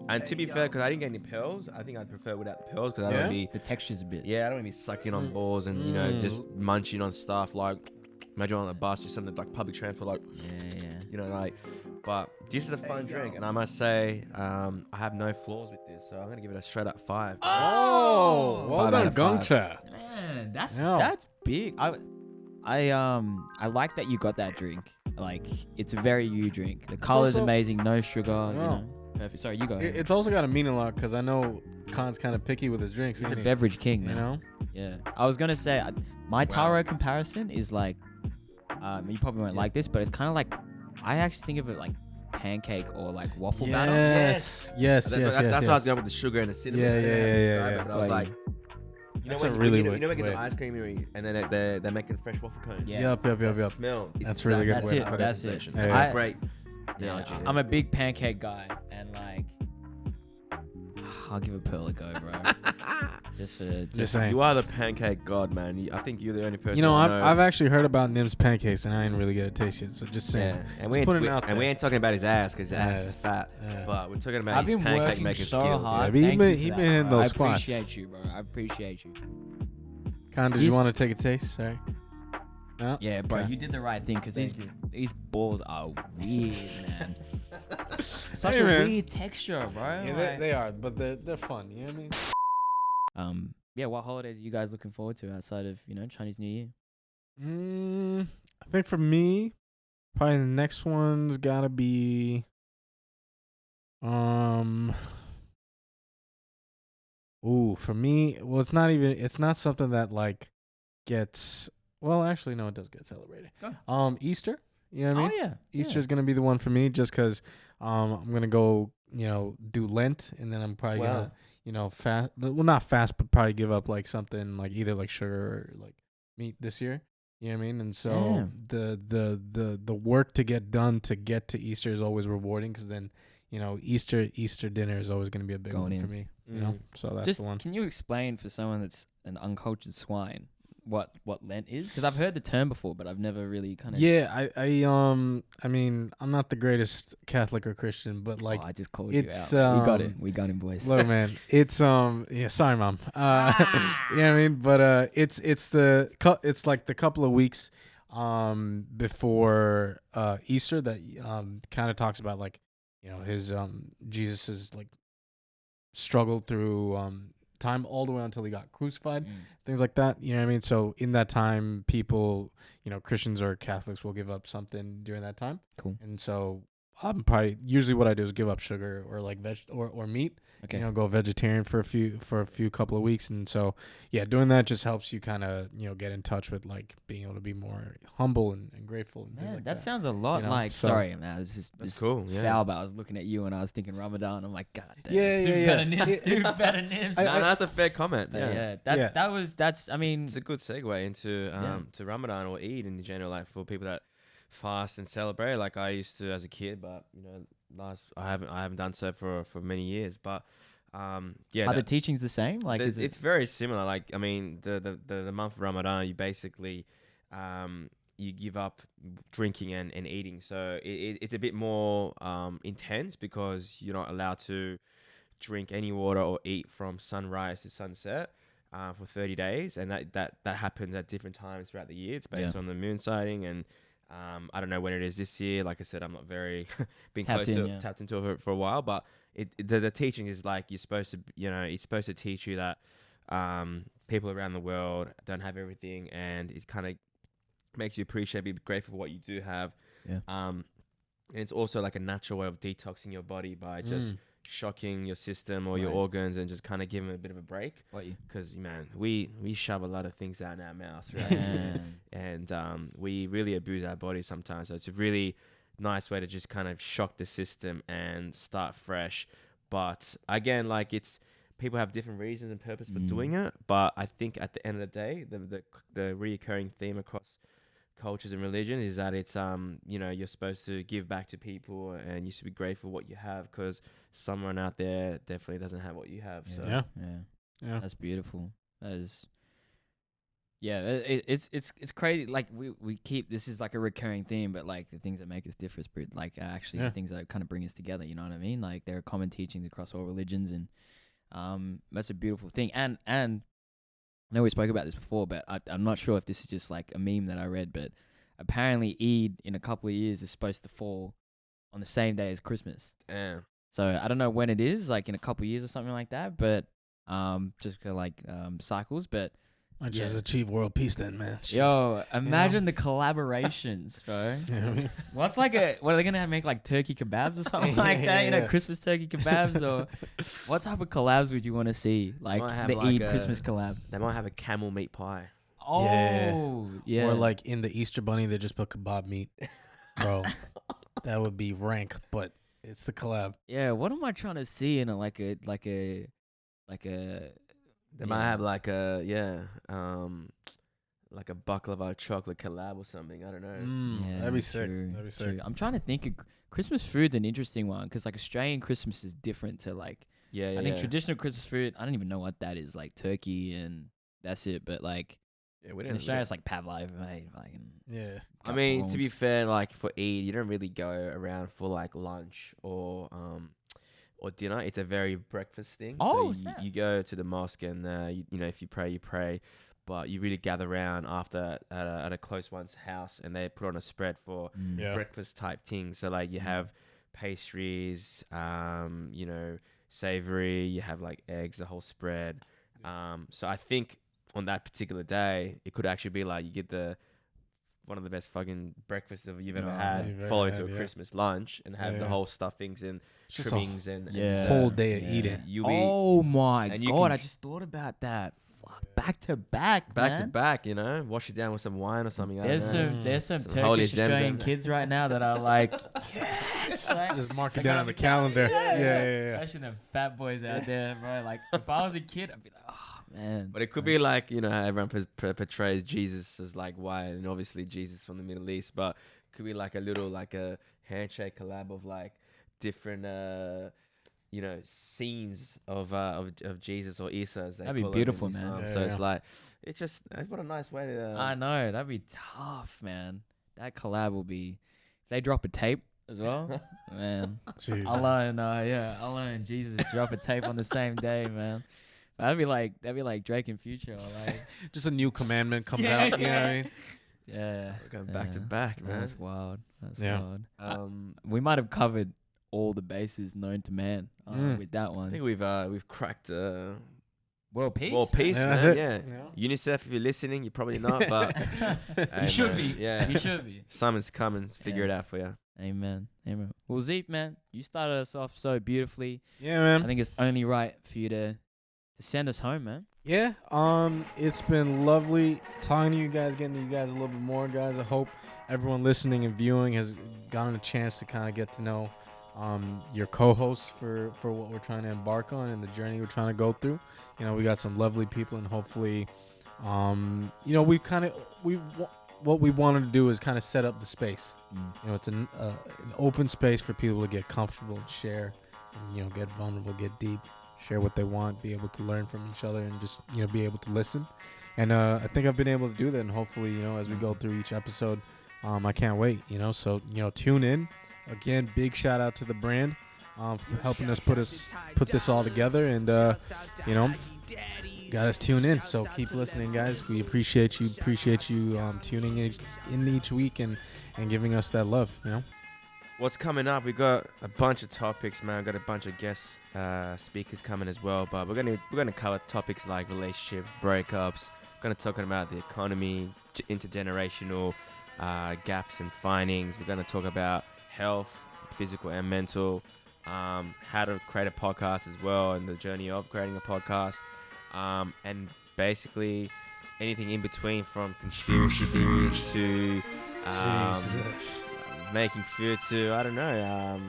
And to be fair, because I didn't get any pearls, I think I'd prefer without the pearls because I don't want to be. The texture's a bit. Yeah, I don't want to be sucking on balls and just munching on stuff like. Imagine on a bus or something like public transport, like Yeah. But this is a fun drink, and I must say, I have no flaws with this, so I'm gonna give it a straight up 5. Oh, well 5 done, out of 5. Gongcha. Man, that's Yeah. big. I like that you got that drink. Like, it's a very you drink. The color's also- amazing, no sugar. Yeah. You know, perfect. Sorry, you go. ahead. It's also got to mean a lot because I know Kaan's kind of picky with his drinks. He's a ain't he? beverage king, You man. know? Yeah. I was gonna say my taro comparison is like, you probably won't like this, but it's kind of like, I actually think of it like pancake or like waffle batter. Yes. That's what I was doing with the sugar and the cinnamon. Yeah, I didn't know how to yeah, describe yeah. it, but I was like, That's a really you know, way- when you get way. the ice cream and then they're making fresh waffle cones. Yeah. Yep. Smell. It's That's really good exactly way to that put it. That's it. sensation. Yeah. That's I- a great Yeah, analogy. I'm a big pancake guy, and like, I'll give a pearl a go, bro. just saying. You are the pancake god, man. I think you're the only person. You know, I know. I've actually heard about Nims pancakes, and I didn't really get a taste yet. So just saying. Yeah, and Just putting it out there. we ain't talking about his ass because his ass is fat. Yeah. But we're talking about I've his been pancake working making so skills. hard. Yeah, Thank he you been for hitting that, bro. those I squats. appreciate you, bro. I appreciate you. Kaan, did you want to take a taste? Sorry. No? Yeah, bro, Okay. you did the right thing because Thank these balls are weird, man. Such Hey, a man. weird texture, bro. Yeah, like- they are, but they're fun. You know what I mean? Yeah, what holidays are you guys looking forward to outside of, Chinese New Year? I think for me, probably the next one's gotta be for me, well, it's not something that like gets, well, actually no, it does get celebrated. Oh. Easter, you know what I mean? Oh yeah, Easter's gonna be the one for me just cuz I'm going to go, do Lent, and then I'm probably going to fast, well, not fast, but probably give up like something like either like sugar or like meat this year. You know what I mean? And so the work to get done to get to Easter is always rewarding, because then, Easter dinner is always going to be a big one for me. You know, so that's Just the one. can you explain for someone that's an uncultured swine what Lent is? Because I've heard the term before, but I've never really kind of. Yeah, I mean, I'm not the greatest Catholic or Christian, but like, I just called it's you out. We got him, boys. look, man, it's yeah, sorry, mom. You know what I mean? But it's like the couple of weeks before Easter that kind of talks about, like, his Jesus's like struggle through time all the way until he got crucified, things like that. You know what I mean? So in that time, people, Christians or Catholics will give up something during that time. Cool. And so I'm probably, usually what I do is give up sugar or like veg or meat. Okay. Go vegetarian for a few couple of weeks. And so, yeah, doing that just helps you kind of, get in touch with like being able to be more humble and grateful and things Man, like that that. sounds a lot like. so- Sorry, man. This That's cool. Yeah. foul, but I was looking at you and I was thinking Ramadan. I'm like, God damn. Yeah, do yeah, better yeah. Nims. Do better Nims. No, that's a fair comment. But Yeah. That's. I mean, It's a good segue into to Ramadan or Eid in general, like for people that fast and celebrate, like I used to as a kid, but I haven't done so for many years. But are the teachings the same? Like, it's very similar. Like, I mean, the month of Ramadan, you basically you give up drinking and eating. So it's a bit more intense, because you're not allowed to drink any water or eat from sunrise to sunset for 30 days. And that happens at different times throughout the year. It's based on the moon sighting, and I don't know when it is this year. Like I said, I'm not very been tapped into it for a while, but the teaching is like, you're supposed to, it's supposed to teach you that people around the world don't have everything, and it kind of makes you appreciate, be grateful for what you do have. Yeah. And it's also like a natural way of detoxing your body by just shocking your system or your organs, and just kind of giving it a bit of a break. Because, man, we shove a lot of things out in our mouths, right? And we really abuse our bodies sometimes. So it's a really nice way to just kind of shock the system and start fresh. But again, like, people have different reasons and purpose for doing it. But I think at the end of the day, the reoccurring theme across cultures and religion is that it's you're supposed to give back to people, and you should be grateful for what you have, because someone out there definitely doesn't have what you have. So Yeah. That's beautiful. That is. Yeah, it's crazy. Like we keep, this is like a recurring theme, but like the things that make us differ, like actually the things that kind of bring us together. You know what I mean? Like, there are common teachings across all religions, and that's a beautiful thing. And I know we spoke about this before, but I'm not sure if this is just like a meme that I read, but apparently Eid in a couple of years is supposed to fall on the same day as Christmas. Yeah. So I don't know when it is, like in a couple of years or something like that, but just cycles, but. Might just achieve world peace then, man. Yo, imagine the collaborations, bro. What are they gonna make, like turkey kebabs or something like that? Christmas turkey kebabs, or what type of collabs would you want to see? Like the Eid Christmas collab. They might have a camel meat pie. Oh, yeah. Or like in the Easter bunny, they just put kebab meat, bro. That would be rank, but it's the collab. Yeah. What am I trying to see in like a They might have like a baklava chocolate collab or something. I don't know. Yeah, that'd be sick. true, That'd be sick. true. I'm trying to think. Christmas food's an interesting one, because like Australian Christmas is different to like Yeah, I think traditional Christmas food, I don't even know what that is. Like turkey and that's it. But like we in Australia, it's like pavlov, mate. Like, Yeah. I mean, to be fair, like for Eid, you don't really go around for like lunch or dinner. It's a very breakfast thing. Oh, so you go to the mosque and you know, if you pray, you pray. But you really gather around after at a close one's house, and they put on a spread for breakfast type things. So like you have pastries, you know, savory. You have like eggs, the whole spread. So I think on that particular day, it could actually be like you get one of the best fucking breakfasts you've ever had, followed to a Christmas lunch, and have the whole stuffings and trimmings and whole day of eating. Oh my god! I just thought about that. Fuck, back to back, you know, wash it down with some wine or something. There's some Turkish Australian kids right now that are like, yes, like, just mark it down on the calendar. Yeah. Especially them fat boys out there, bro. Like if I was a kid, I'd be like, oh man. But it could be like, you know, how everyone portrays Jesus as like white, and obviously Jesus from the Middle East, but it could be like a little like a handshake collab of like different you know, scenes of Jesus or Isa, as they That'd be call beautiful, it in man. Islam. So it's like, it's just what a nice way to. I know, that'd be tough, man. That collab will be. If they drop a tape as well, man. Jeez. I'll learn Jesus drop a tape on the same day, man. That'd be like Drake and Future. Like, just a new commandment comes out. You know what I mean? Yeah, We're going back to back, man. That's wild. That's wild. We We might have covered all the bases known to man with that one. I think we've cracked World Peace. World Peace, Yeah, man. that's it. Yeah. UNICEF, if you're listening, you're probably not, but You should man, be. Yeah, You should be. Simon's coming. Figure it out for you. Amen. Well, Zeeth, man, you started us off so beautifully. Yeah, man. I think it's only right for you to send us home, man. Yeah, it's been lovely talking to you guys, getting to you guys a little bit more, guys. I hope everyone listening and viewing has gotten a chance to kind of get to know your co-hosts for what we're trying to embark on and the journey we're trying to go through. You know, we got some lovely people, and hopefully, you know, what we wanted to do is kind of set up the space. You know, it's an open space for people to get comfortable and share, and, you know, get vulnerable, get deep, share what they want, be able to learn from each other, and just, you know, be able to listen. And I think I've been able to do that, and hopefully, you know, as we go through each episode, I can't wait, you know. So, you know, tune in. Again, big shout out to the brand for helping us put this all together, and you know, got us tuned in. So keep listening, guys. We appreciate you tuning in each week and giving us that love, you know. What's coming up? We got a bunch of topics, man. Got a bunch of guest speakers coming as well, but we're gonna cover topics like relationships, breakups. We're gonna talk about the economy, intergenerational gaps and findings. We're gonna talk about health, physical and mental, how to create a podcast as well, and the journey of creating a podcast, and basically anything in between, from conspiracy theories to making food to, I don't know,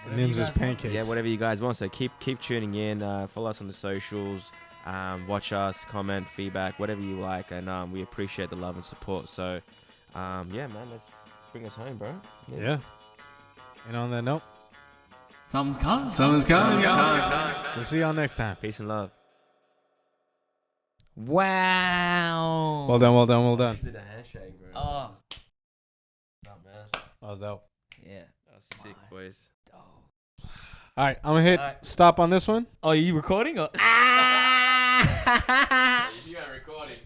Nims' pancakes. Yeah, whatever you guys want. So keep tuning in. Follow us on the socials. Watch us, comment, feedback, whatever you like, and we appreciate the love and support. So yeah, man, let's bring us home, bro. Yeah. And on that note, Something's coming. We'll see y'all next time. Peace and love. Wow. Well done. Did a handshake, bro. Oh. What's up, man? That was dope. Yeah. That was sick, boys. All right, I'm gonna hit stop on this one. Oh, are you recording or? You gotta record.